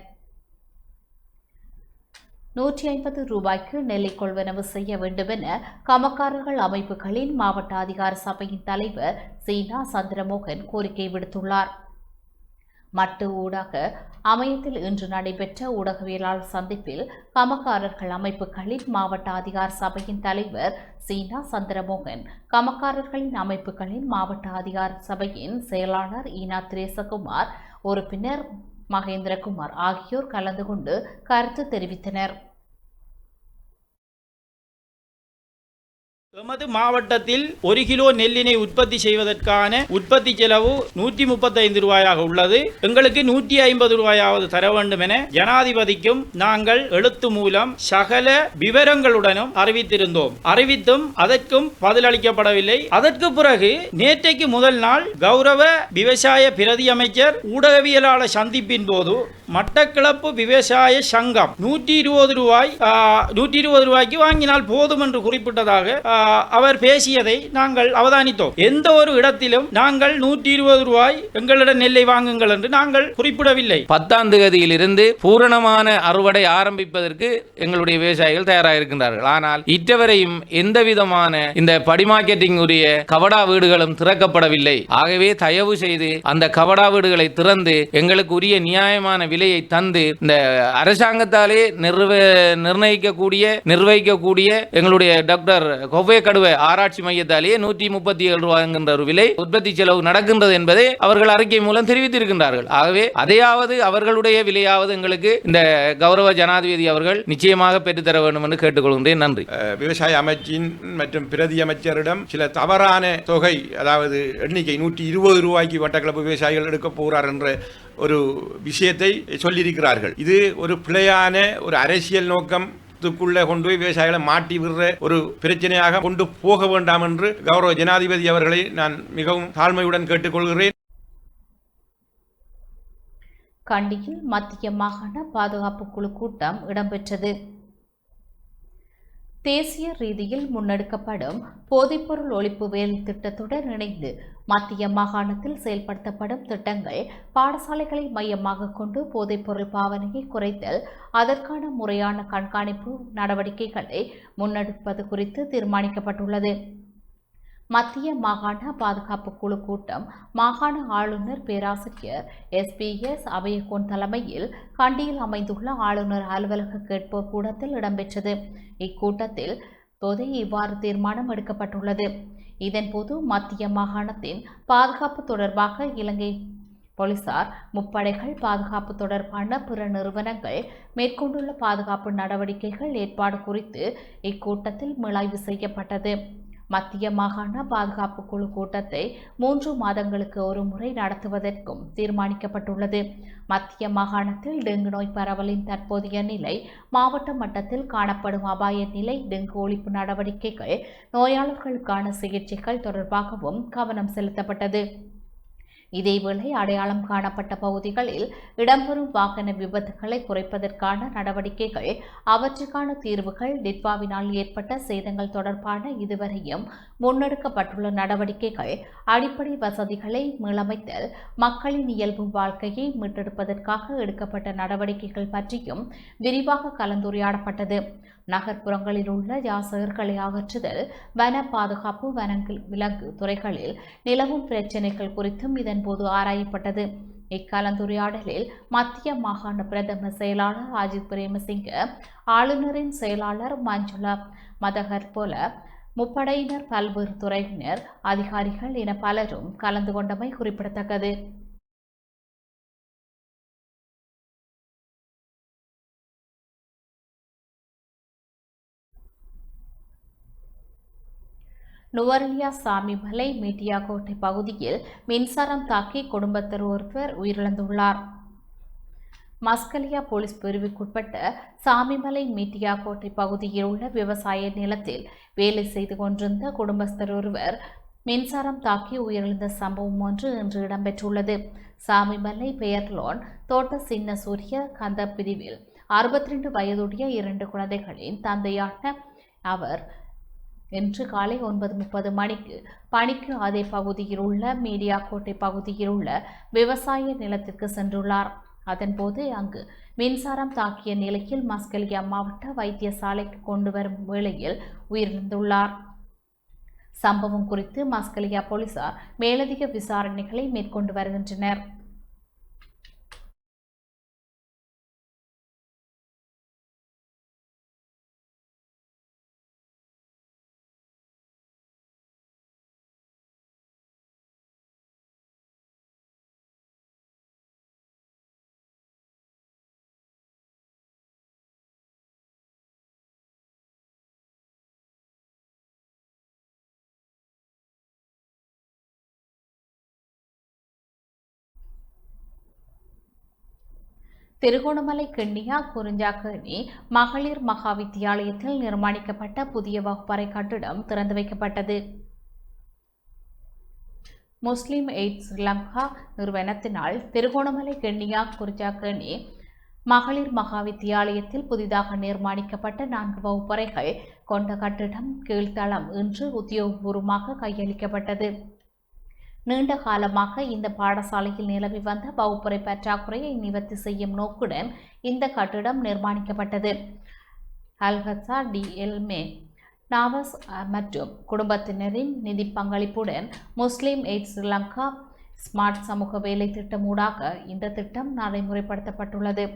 150 ரூபாய்க்கு நெல்லை கொள்வனவு செய்ய வேண்டும் என கமக்காரர்கள் அமைப்புகளின் மாவட்ட அதிகார சபையின் தலைவர் சீனா சந்திரமோகன் கோரிக்கை விடுத்துள்ளார். மட்டு ஊடாக அமையத்தில் இன்று நடைபெற்ற ஊடகவியலாளர் சந்திப்பில் கமக்காரர்கள் அமைப்புகளின் மாவட்ட அதிகார சபையின் தலைவர் சீனா சந்திரமோகன், கமக்காரர்களின் அமைப்புகளின் மாவட்ட அதிகார சபையின் செயலாளர் ஈனா திரேசகுமார், உறுப்பினர் மகேந்திரகுமார் ஆகியோர் கலந்து கொண்டு கருத்து தெரிவித்தனர். எமது மாவட்டத்தில் 1 கிலோ நெல்லினை உற்பத்தி செய்வதற்கான உற்பத்தி செலவு 135 ரூபாயாக உள்ளது. எங்களுக்கு 150 ரூபாயாவது தர வேண்டும் என ஜனாதிபதிக்கும் நாங்கள் எழுத்து மூலம் சகல விவரங்களுடனும் அறிவித்தும் அதற்கும் பதிலளிக்கப்படவில்லை. அதற்கு பிறகு நேற்றைக்கு முதல் நாள் கௌரவ விவசாய பிரதி அமைச்சர் ஊடகவியலாளர் சந்திப்பின் போது மட்டக்களப்பு விவசாய சங்கம் 120 ரூபாய்க்கு வாங்கினால் போதும் என்று குறிப்பிட்டதாக அவர் பேசியதை நாங்கள் அவதானித்தோம். எந்த ஒரு இடத்திலும் நாங்கள் 120 ரூபாய் எங்களிடம் நெல்லை வாங்குங்கள் என்று நாங்கள் குறிப்பிடவில்லை. 10ஆம் தேதியிலிருந்து பூரணமான அறுவடை ஆரம்பிப்பதற்கு எங்களுடைய விவசாயிகள் தயாராக இருக்கின்றார்கள். ஆனால் இற்றவரையும் எந்த விதமான இந்த படிமார்க்கெட்டிங் உரிய கவடா வீடுகளும் திறக்கப்படவில்லை. ஆகவே தயவு செய்து அந்த கவடா வீடுகளை திறந்து எங்களுக்கு உரிய நியாயமான விலையை தந்து இந்த அரசாங்கத்தாலே நிர்வகிக்கக்கூடிய எங்களுடைய டாக்டர் கொவ்வே கடுவை ஆராய்ச்சி மையத்தாலேயே 137 ரூபாய்ங்கின்ற ஒரு விலை உற்பத்தி செலவு நடக்கின்றது என்பதை அவர்கள் அறிக்கை மூலம் தெரிவித்திருக்கின்றார்கள். ஆகவே அதையாவது அவர்களுடைய விலையாவது எங்களுக்கு இந்த கௌரவ ஜனாதிபதி அவர்கள் நிச்சயமாக பெற்றுத்தர வேண்டும் என்று கேட்டுக்கொள்கின்றேன். நன்றி. விவசாய அமைச்சின் மற்றும் பிரதி அமைச்சரிடம் சில தவறான தொகை, அதாவது எண்ணிக்கை 120 ரூபாய்க்கு மட்டக்களப்பு விவசாயிகள் எடுக்க போகிறார் என்ற ஒரு விஷயத்தை சொல்லியிருக்கிறார்கள். இது ஒரு பிழையான ஒரு அரசியல் நோக்கம் கொண்டு போய் விவசாயிகளை மாட்டி விடுற ஒரு பிரச்சனையாக கொண்டு போக வேண்டாம் என்று கௌரவ ஜனாதிபதி அவர்களை நான் மிகவும் தாழ்மையுடன் கேட்டுக்கொள்கிறேன். கண்டியில் மத்திய மாகாண பாதுகாப்பு குழு கூட்டம் இடம்பெற்றது. தேசிய ரீதியில் முன்னெடுக்கப்படும் போதைப்பொருள் ஒழிப்பு வேலை திட்டத்துடன் இணைந்து மத்திய மாகாணத்தில் செயல்படுத்தப்படும் திட்டங்கள் பாடசாலைகளை மையமாக கொண்டு போதைப்பொருள் பாவனையை குறைத்தல், அதற்கான முறையான கண்காணிப்பு நடவடிக்கைகளை முன்னெடுப்பது குறித்து தீர்மானிக்கப்பட்டுள்ளது. மத்திய மாகாண பாதுகாப்பு குழு கூட்டம் மாகாண ஆளுநர் பேராசிரியர் SBS அபயகோன் தலைமையில் கண்டியில் அமைந்துள்ள ஆளுநர் அலுவலக கேட்போர் கூடத்தில் இடம்பெற்றது. இக்கூட்டத்தில் இவ்வாறு தீர்மானம் எடுக்கப்பட்டுள்ளது. இதன்போது மத்திய மாகாணத்தின் பாதுகாப்பு தொடர்பாக இலங்கை போலீசார், முப்படைகள், பாதுகாப்பு தொடர்பான பிற நிறுவனங்கள் மேற்கொண்டுள்ள பாதுகாப்பு நடவடிக்கைகள் ஏற்பாடு குறித்து இக்கூட்டத்தில் மீளாய்வு செய்யப்பட்டது. மத்திய மாகாண பாதுகாப்பு குழு கூட்டத்தை 3 மாதங்களுக்கு ஒரு முறை நடத்துவதற்கும் தீர்மானிக்கப்பட்டுள்ளது. மத்திய மாகாணத்தில் டெங்கு நோய் பரவலின் தற்போதைய நிலை, மாவட்ட மட்டத்தில் காணப்படும் அபாய நிலை, டெங்கு ஒழிப்பு நடவடிக்கைகள், நோயாளர்களுக்கான சிகிச்சைகள் தொடர்பாகவும் கவனம் செலுத்தப்பட்டது. இதேவேளை அடையாளம் காணப்பட்ட பகுதிகளில் இடம்பெறும் வாகன விபத்துகளை குறைப்பதற்கான நடவடிக்கைகள், அவற்றுக்கான தீர்வுகள், டிட்வாவினால் ஏற்பட்ட சேதங்கள் தொடர்பான இதுவரையும் முன்னெடுக்கப்பட்டுள்ள நடவடிக்கைகள், அடிப்படை வசதிகளை மீளமைத்தல், மக்களின் இயல்பு வாழ்க்கையை மீட்டெடுப்பதற்காக எடுக்கப்பட்ட நடவடிக்கைகள் பற்றியும் விரிவாக கலந்துரையாடப்பட்டது. நகர்ப்புறங்களில் உள்ள யாசகர்களை அகற்றுதல், வன பாதுகாப்பு, விலங்கு துறைகளில் நிலவும் பிரச்சினைகள் குறித்தும் இதன்போது ஆராயப்பட்டது. இக்கலந்துரையாடலில் மத்திய மாகாண பிரதம செயலாளர் அஜித் பிரேமசிங்க, ஆளுநரின் செயலாளர் மஞ்சுளா மதகர் போல முப்படையினர், பல்வேறு துறையினர், அதிகாரிகள் என பலரும் கலந்து கொண்டமை குறிப்பிடத்தக்கது. நுவரெலியா சாமிமலை மீட்டியாக்கோட்டை பகுதியில் மின்சாரம் தாக்கி குடும்பத்தர் ஒருவர் உயிரிழந்துள்ளார். மஸ்கலியா போலீஸ் பிரிவுக்குட்பட்ட சாமிமலை மீட்டியாக்கோட்டை பகுதியில் உள்ள விவசாய நிலத்தில் வேலை செய்து கொண்டிருந்த குடும்பஸ்தர் ஒருவர் மின்சாரம் தாக்கி உயிரிழந்த சம்பவம் ஒன்று இன்று இடம்பெற்றுள்ளது. சாமிமலை பெயர்லோன் தோட்ட சின்ன சூரிய கந்த பிரிவில் 62 வயதுடைய 2 குழந்தைகளின் தந்தையான அவர் இன்று காலை 9:30 மணிக்கு பணிக்கு அதே பகுதியில் உள்ள மீடியாக்கோட்டை பகுதியில் உள்ள விவசாய நிலத்திற்கு சென்றுள்ளார். அதன்போது அங்கு மின்சாரம் தாக்கிய நிலையில் மஸ்கலியா மாவட்ட வைத்தியசாலைக்கு கொண்டு வரும் வேளையில் உயிரிழந்துள்ளார். சம்பவம் குறித்து மஸ்கலியா போலீசார் மேலதிக விசாரணைகளை மேற்கொண்டு வருகின்றனர். திருகோணமலை கிண்ணியா குறிஞ்சாக்கணி மகளிர் மகா வித்தியாலயத்தில் நிர்மாணிக்கப்பட்ட புதிய வகுப்பறை கட்டிடம் திறந்து வைக்கப்பட்டது. முஸ்லிம் எய்ட் ஸ்ரீலங்கா நிறுவனத்தினால் திருகோணமலை கிண்ணியா குறிஞ்சாக்கணி மகளிர் மகா வித்தியாலயத்தில் புதிதாக நிர்மாணிக்கப்பட்ட 4 வகுப்பறைகள் கொண்ட கட்டிடம் கீழ்த்தளம் இன்று உத்தியோகபூர்வமாக கையளிக்கப்பட்டது. நீண்ட காலமாக இந்த பாடசாலையில் நிலவி வந்த வகுப்பறை பற்றாக்குறையை நிவர்த்தி செய்யும் நோக்குடன் இந்த கட்டிடம் நிர்மாணிக்கப்பட்டது. அல்ஹசா டிஎல்மே நாவஸ் மற்றும் குடும்பத்தினரின் நிதி பங்களிப்புடன் முஸ்லிம் எய்ட் ஸ்ரீலங்கா ஸ்மார்ட் சமூக வேலை திட்டம் ஊடாக இந்த திட்டம் நடைமுறைப்படுத்தப்பட்டுள்ளது.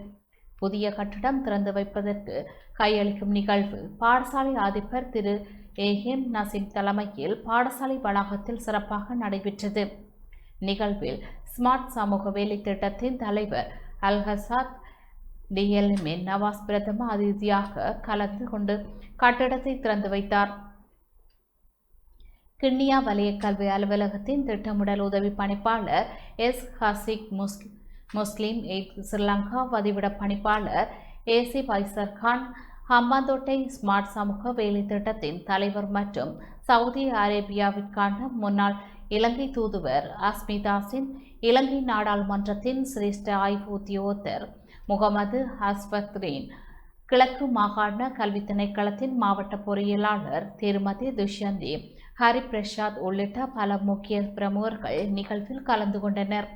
புதிய கட்டிடம் திறந்து வைப்பதற்கு கையளிக்கும் நிகழ்வு பாடசாலை அதிபர் திரு ஏஹெம் நசீம் தலைமையில் பாடசாலை வளாகத்தில் சிறப்பாக நடைபெற்றது. நிகழ்வில் ஸ்மார்ட் சமூக வேலை திட்டத்தின் தலைவர் அல்ஹசாத் டிஎல்எம்ஏ நவாஸ் பிரதம அதிதியாக கலந்து கொண்டு கட்டிடத்தை திறந்து வைத்தார். கிண்ணியா வலய கல்வி அலுவலகத்தின் திட்டமிடல் உதவி பணிப்பாளர் எஸ் ஹசிக் முஸ்லிம் எய்ட் ஸ்ரீலங்கா வதிவிட பணிப்பாளர் ஏசி பைசர் கான், ஹம்பாந்தோட்டை ஸ்மார்ட் சமூக வேலை திட்டத்தின் தலைவர் மற்றும் சவுதி அரேபியாவிற்கான முன்னாள் இலங்கை தூதுவர் அஸ்மிதாஸின், இலங்கை நாடாளுமன்றத்தின் சிரேஷ்ட ஆய்வு உத்தியோகத்தர் முகமது ஹஸ்பத்ரீன், கிழக்கு மாகாண கல்வி திணைக்களத்தின் மாவட்ட பொறியியலாளர் திருமதி துஷ்யந்தி, ஹரிபிரசாத் உள்ளிட்ட பல முக்கிய பிரமுகர்கள் நிகழ்வில் கலந்து கொண்டனர்.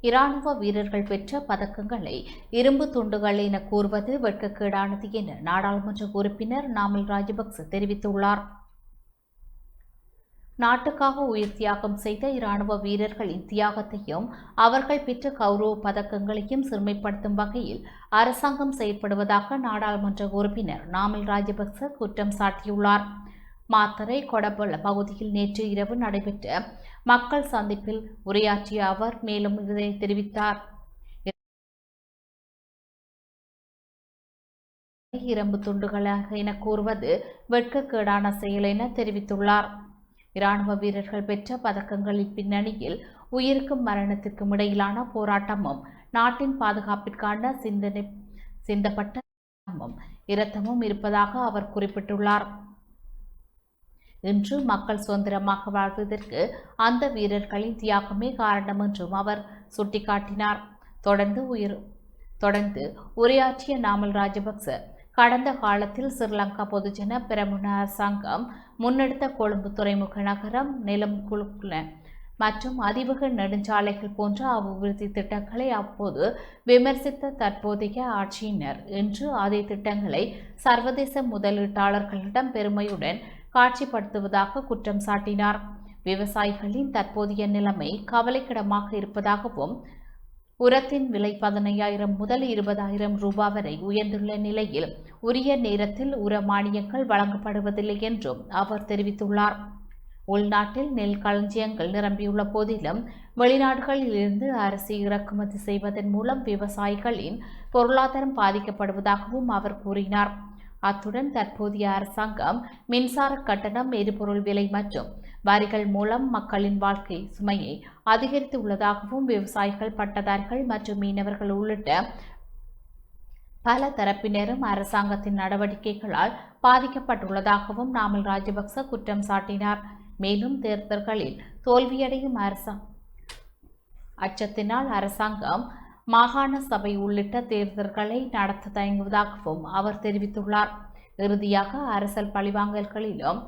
இராணுவ வீரர்கள் பெற்ற பதக்கங்களை இரும்பு துண்டுகள் என கூறுவது வெட்கக்கேடானது என நாடாளுமன்ற உறுப்பினர் நாமல் ராஜபக்ச தெரிவித்துள்ளார். நாட்டுக்காக உயிர் தியாகம் செய்த இராணுவ வீரர்களின் தியாகத்தையும் அவர்கள் பெற்ற கௌரவ பதக்கங்களையும் சிறுமைப்படுத்தும் வகையில் அரசாங்கம் செயற்படுவதாக நாடாளுமன்ற உறுப்பினர் நாமல் ராஜபக்ச குற்றம் சாட்டியுள்ளார். மாத்தறை கொடபல பகுதியில் நேற்று இரவு நடைபெற்ற மக்கள் சந்திப்பில் உரையாற்றிய அவர் மேலும் இதனை தெரிவித்தார். இரும்பு துண்டுகளாக என கூறுவது வெட்கக்கேடான செயல் என தெரிவித்துள்ளார். இராணுவ வீரர்கள் பெற்ற பதக்கங்களின் பின்னணியில் உயிருக்கும் மரணத்திற்கும் இடையிலான போராட்டமும் நாட்டின் பாதுகாப்பிற்கான சிந்தப்பட்ட இரத்தமும் இருப்பதாக அவர் குறிப்பிட்டுள்ளார். இன்று மக்கள் சுதந்திரமாக வாழ்வதற்கு அந்த வீரர்களின் தியாகமே காரணம் என்றும் அவர் சுட்டிக்காட்டினார். தொடர்ந்து உரையாற்றிய நாமல் ராஜபக்ச கடந்த காலத்தில் ஸ்ரீலங்கா பொதுஜன பெரமுன அரசாங்கம் முன்னெடுத்த கொழும்பு துறைமுக நகரம் நிலம் குழுக்குல மற்றும் அதிவேக நெடுஞ்சாலைகள் போன்ற அபிவிருத்தி திட்டங்களை அப்போது விமர்சித்த தற்போதைய ஆட்சியினர் இன்று அதே திட்டங்களை சர்வதேச முதலீட்டாளர்களிடம் பெருமையுடன் காட்சிப்படுத்துவதாக குற்றம் சாட்டினார். விவசாயிகளின் தற்போதைய நிலைமை கவலைக்கிடமாக இருப்பதாகவும் உரத்தின் விலை 15,000 முதல் 20,000 ரூபாய் வரை உயர்ந்துள்ள நிலையில் உரிய நேரத்தில் உர மானியங்கள் வழங்கப்படுவதில்லை என்றும் அவர் தெரிவித்துள்ளார். உள்நாட்டில் நெல் களஞ்சியங்கள் நிரம்பியுள்ள போதிலும் வெளிநாடுகளில் இருந்து அரிசி இறக்குமதி செய்வதன் மூலம் விவசாயிகளின் பொருளாதாரம் பாதிக்கப்படுவதாகவும் அவர் கூறினார். அத்துடன் தற்போதைய அரசாங்கம் மின்சார கட்டணம், எரிபொருள் விலை மற்றும் வரிகள் மூலம் மக்களின் வாழ்க்கை சுமையை அதிகரித்து உள்ளதாகவும் விவசாயிகள், பட்டதாரிகள் மற்றும் மீனவர்கள் உள்ளிட்ட பல தரப்பினரும் அரசாங்கத்தின் நடவடிக்கைகளால் பாதிக்கப்பட்டுள்ளதாகவும் நாமல் ராஜபக்ச குற்றம் சாட்டினார். மேலும் தேர்தல்களில் தோல்வியடையும் அச்சத்தினால் அரசாங்கம் மாகாண சபை உள்ளிட்ட தேர்தல்களை நடத்த தயங்குவதாகவும் அவர் தெரிவித்துள்ளார். இறுதியாக அரசியல் பழிவாங்கல்களிலும்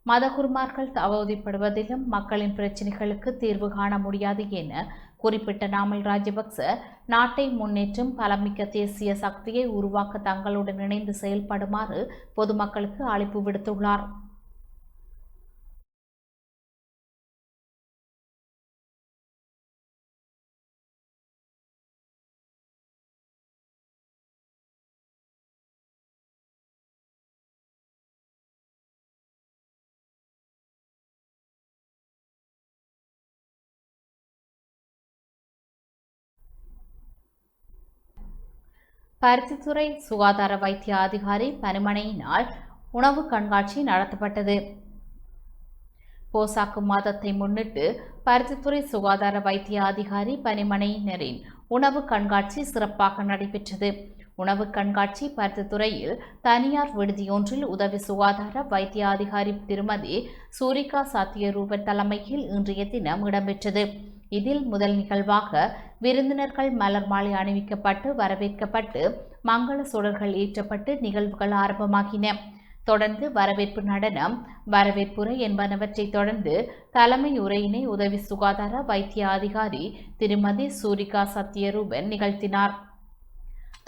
மதகுருமார்கள் அவதிப்படுவதிலும் மக்களின் பிரச்சினைகளுக்கு தீர்வு காண முடியாது என குறிப்பிட்ட நாமல் ராஜபக்ச நாட்டை முன்னேற்றும் பலமிக்க தேசிய சக்தியை உருவாக்க தங்களுடன் இணைந்து செயல்படுமாறு பொதுமக்களுக்கு அழைப்பு விடுத்துள்ளார். பருத்தித்துறை சுகாதார வைத்திய அதிகாரி பணிமனையினால் உணவு கண்காட்சி நடத்தப்பட்டது. போசாக்கு மாதத்தை முன்னிட்டு பருத்தித்துறை சுகாதார வைத்திய அதிகாரி பணிமனையினரின் உணவு கண்காட்சி சிறப்பாக நடைபெற்றது. உணவு கண்காட்சி பருத்தித்துறையில் தனியார் விடுதியொன்றில் உதவி சுகாதார வைத்திய அதிகாரி திருமதி சூரிகா சத்யரூபன் தலைமையில் இன்றைய தினம் இடம்பெற்றது. இதில் முதல் நிகழ்வாக விருந்தினர்கள் மலர் மாலை அணிவிக்கப்பட்டு வரவேற்கப்பட்டு மங்கள சுடர்கள் ஏற்றப்பட்டு நிகழ்வுகள் ஆரம்பமாகின. தொடர்ந்து வரவேற்பு நடனம், வரவேற்புரை என்பனவற்றை தொடர்ந்து தலைமை உரையினை உதவி சுகாதார வைத்திய அதிகாரி திருமதி சூரிகா சத்யரூபன் நிகழ்த்தினார்.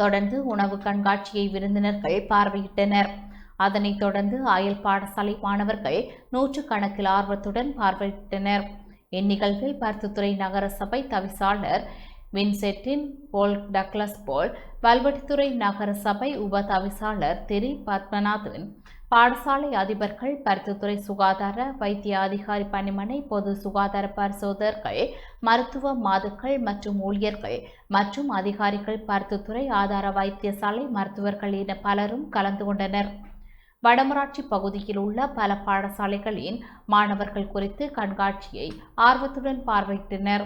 தொடர்ந்து உணவு கண்காட்சியை விருந்தினர்கள் பார்வையிட்டனர். அதனைத் தொடர்ந்து அயல் பாடசாலை மாணவர்கள் நூற்றுக்கணக்கில் ஆர்வத்துடன் பார்வையிட்டனர். இந்நிகழ்வில் பருத்தித்துறை நகர சபை தவிசாளர் வின்சென்டின் போல் டக்ளஸ் போல், வல்வெட்டித்துறை நகர சபை உப தவிசாளர் திரு பத்மநாதன், பாடசாலை அதிபர்கள், பருத்தித்துறை சுகாதார வைத்திய அதிகாரி பணிமனை பொது சுகாதார பரிசோதகர்கள், மருத்துவ மாதுக்கள் மற்றும் ஊழியர்கள் மற்றும் அதிகாரிகள், பருத்தித்துறை ஆதார வைத்தியசாலை மருத்துவர்கள் என பலரும் கலந்து கொண்டனர். வடமராட்சி பகுதியில் உள்ள பல பாடசாலைகளின் மாணவர்கள் குறித்து கண்காட்சியை ஆர்வத்துடன் பார்வையிட்டனர்.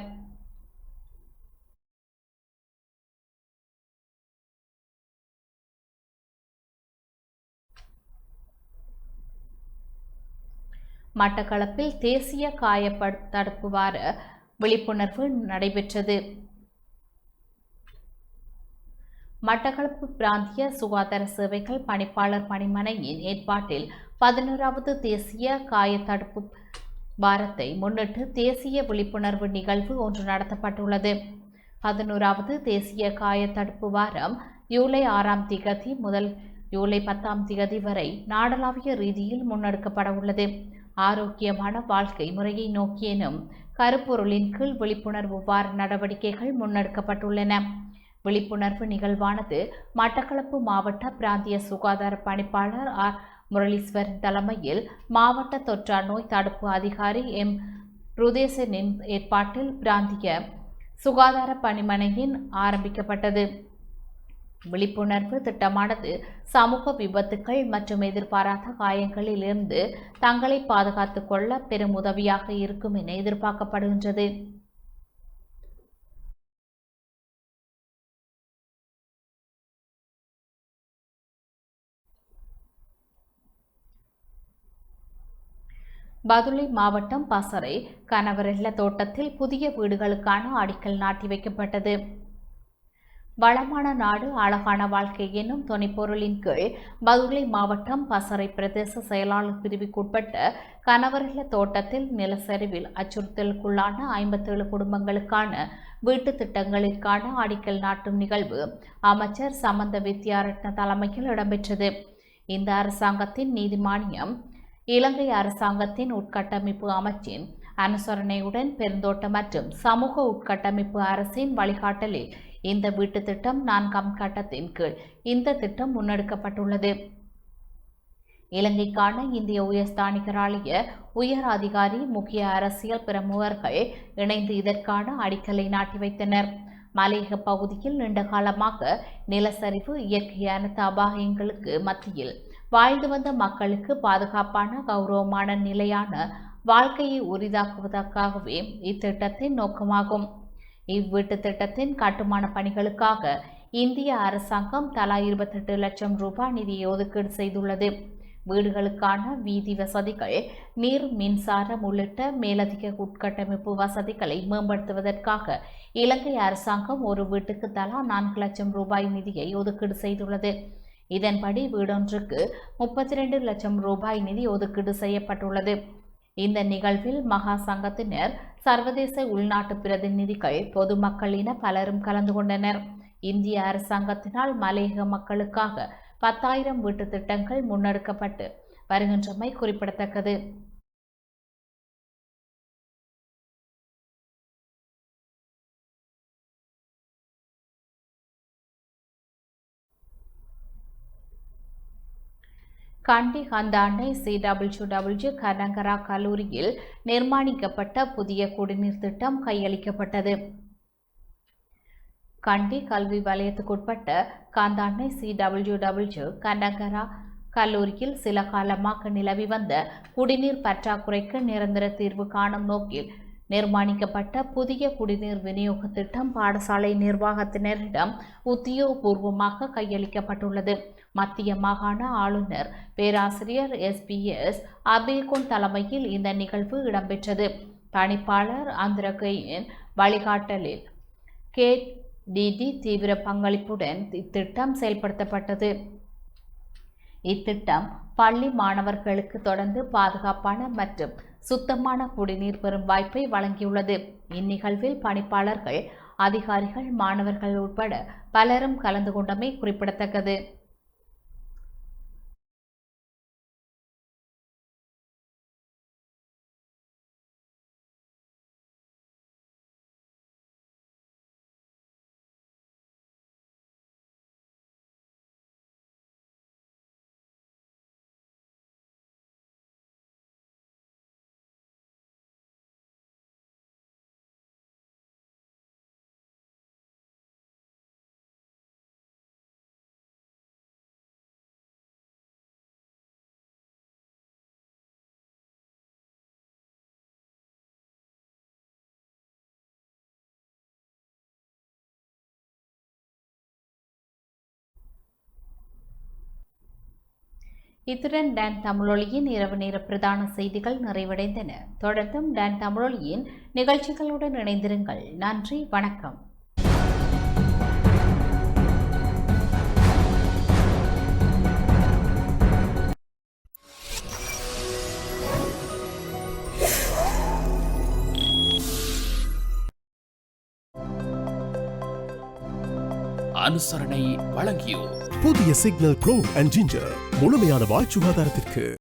மட்டக்களப்பில் தேசிய காய தடுப்பு வார விழிப்புணர்வு நடைபெற்றது. மட்டக்களப்பு பிராந்திய சுகாதார சேவைகள் பணிப்பாளர் பணிமனையின் ஏற்பாட்டில் 11வது தேசிய காய தடுப்பு வாரத்தை முன்னிட்டு தேசிய விழிப்புணர்வு நிகழ்வு ஒன்று நடத்தப்பட்டுள்ளது. 11வது தேசிய காய தடுப்பு வாரம் ஜூலை 6ஆம் திகதி முதல் ஜூலை 10ஆம் திகதி வரை நாடளாவிய ரீதியில் முன்னெடுக்கப்பட உள்ளது. ஆரோக்கியமான வாழ்க்கை முறையை நோக்கி எனும் கருப்பொருளின் கீழ் விழிப்புணர்வு வார நடவடிக்கைகள் முன்னெடுக்கப்பட்டுள்ளன. விழிப்புணர்வு நிகழ்வானது மட்டக்களப்பு மாவட்ட பிராந்திய சுகாதார பணிப்பாளர் ஆர் முரளீஸ்வரன் தலைமையில் மாவட்ட தொற்றா நோய் தடுப்பு அதிகாரி எம் ருதேசனின் ஏற்பாட்டில் பிராந்திய சுகாதார பணிமனையின் ஆரம்பிக்கப்பட்டது. விழிப்புணர்வு திட்டமானது சமூக விபத்துக்கள் மற்றும் எதிர்பாராத காயங்களில் இருந்து தங்களை பாதுகாத்துக் கொள்ள பெரும் உதவியாக இருக்கும் என எதிர்பார்க்கப்படுகின்றது. பதுளை மாவட்டம் பசறை கணவரெல்ல தோட்டத்தில் புதிய வீடுகளுக்கான அடிக்கல் நாட்டி வைக்கப்பட்டது. வளமான நாடு அழகான வாழ்க்கை என்னும் துணைப்பொருளின் கீழ் பதுளை மாவட்டம் பசறை பிரதேச செயலாளர் பிரிவுக்குட்பட்ட கணவரெல்ல தோட்டத்தில் நிலச்சரிவில் அச்சுறுத்தலுக்குள்ளான 57 குடும்பங்களுக்கான வீட்டு திட்டங்களுக்கான அடிக்கல் நாட்டும் நிகழ்வு அமைச்சர் சமந்த வித்யாரட்ன தலைமையில் இடம்பெற்றது. இந்த அரசாங்கத்தின் நீதி மானியம் இலங்கை அரசாங்கத்தின் உட்கட்டமைப்பு அமைச்சின் அனுசரணையுடன் பெருந்தோட்ட மற்றும் சமூக உட்கட்டமைப்பு அரசின் வழிகாட்டலில் இந்த வீட்டு திட்டம் 4ஆம் கட்டத்தின் கீழ் இந்த திட்டம் முன்னெடுக்கப்பட்டுள்ளது. இலங்கைக்கான இந்திய உயர்ஸ்தானிகராலய உயர் அதிகாரி முக்கிய அரசியல் பிரமுகர்கள் இணைந்து இதற்கான அடிக்கலை நாட்டி வைத்தனர். மலையக பகுதியில் நீண்ட காலமாக நிலச்சரிவு இயற்கை அனைத்து அபாயங்களுக்கு மத்தியில் வாழ்ந்து வந்த மக்களுக்கு பாதுகாப்பான கௌரவமான நிலையான வாழ்க்கையை உரிதாக்குவதற்காகவே இத்திட்டத்தின் நோக்கமாகும். இவ்வீட்டு திட்டத்தின் கட்டுமான பணிகளுக்காக இந்திய அரசாங்கம் தலா 28 லட்சம் ரூபாய் நிதியை ஒதுக்கீடு செய்துள்ளது. வீடுகளுக்கான வீதி வசதிகள், நீர், மின்சாரம் உள்ளிட்ட மேலதிக உட்கட்டமைப்பு வசதிகளை மேம்படுத்துவதற்காக இலங்கை அரசாங்கம் ஒரு வீட்டுக்கு தலா 4 லட்சம் ரூபாய் நிதியை ஒதுக்கீடு செய்துள்ளது. இதன்படி வீடொன்றுக்கு 32 லட்சம் ரூபாய் நிதி ஒதுக்கீடு செய்யப்பட்டுள்ளது. இந்த நிகழ்வில் மகா சங்கத்தினர், சர்வதேச உள்நாட்டு பிரதிநிதிகள், பொதுமக்கள் என பலரும் கலந்து கொண்டனர். இந்திய அரசாங்கத்தினால் மலையக மக்களுக்காக 10,000 வீட்டு திட்டங்கள் முன்னெடுக்கப்பட்டு வருகின்றமை குறிப்பிடத்தக்கது. கண்டி ஹந்தாண்டை CWW கனகரா கல்லூரியில் நிர்மாணிக்கப்பட்ட புதிய குடிநீர் திட்டம் கையளிக்கப்பட்டது. கண்டி கல்வி வலயத்துக்குட்பட்ட காந்தாண்டை CWW கனகரா கல்லூரியில் சில காலமாக நிலவி வந்த குடிநீர் பற்றாக்குறைக்கு நிரந்தர தீர்வு காணும் நோக்கில் நிர்மாணிக்கப்பட்ட புதிய குடிநீர் விநியோக திட்டம் பாடசாலை நிர்வாகத்தினரிடம் உத்தியோகபூர்வமாக கையளிக்கப்பட்டுள்ளது. மத்திய மாகாண ஆளுநர் பேராசிரியர் SBS அபேகோன் தலைமையில் இந்த நிகழ்வு இடம்பெற்றது. பணிப்பாளர் அந்திரகையின் வழிகாட்டலில் KDD தீவிர பங்களிப்புடன் இத்திட்டம் செயல்படுத்தப்பட்டது. இத்திட்டம் பள்ளி மாணவர்களுக்கு தொடர்ந்து பாதுகாப்பான மற்றும் சுத்தமான குடிநீர் பெறும் வாய்ப்பை வழங்கியுள்ளது. இந்நிகழ்வில் பணிப்பாளர்கள், அதிகாரிகள், மாணவர்கள் உட்பட பலரும் கலந்து கொண்டமை குறிப்பிடத்தக்கது. இத்துடன் டான் தமிழொலியின் இரவு நேர பிரதான செய்திகள் நிறைவடைந்தன. தொடர்ந்தும் டான் தமிழொலியின் நிகழ்ச்சிகளுடன் இணைந்திருங்கள். நன்றி, வணக்கம். அனுசரணை வழங்கியோர். புதிய சிக்னல் ப்ரோ அண்ட் ஜிஞ்சர் முழுமையான வாய் சுகாதாரத்திற்கு.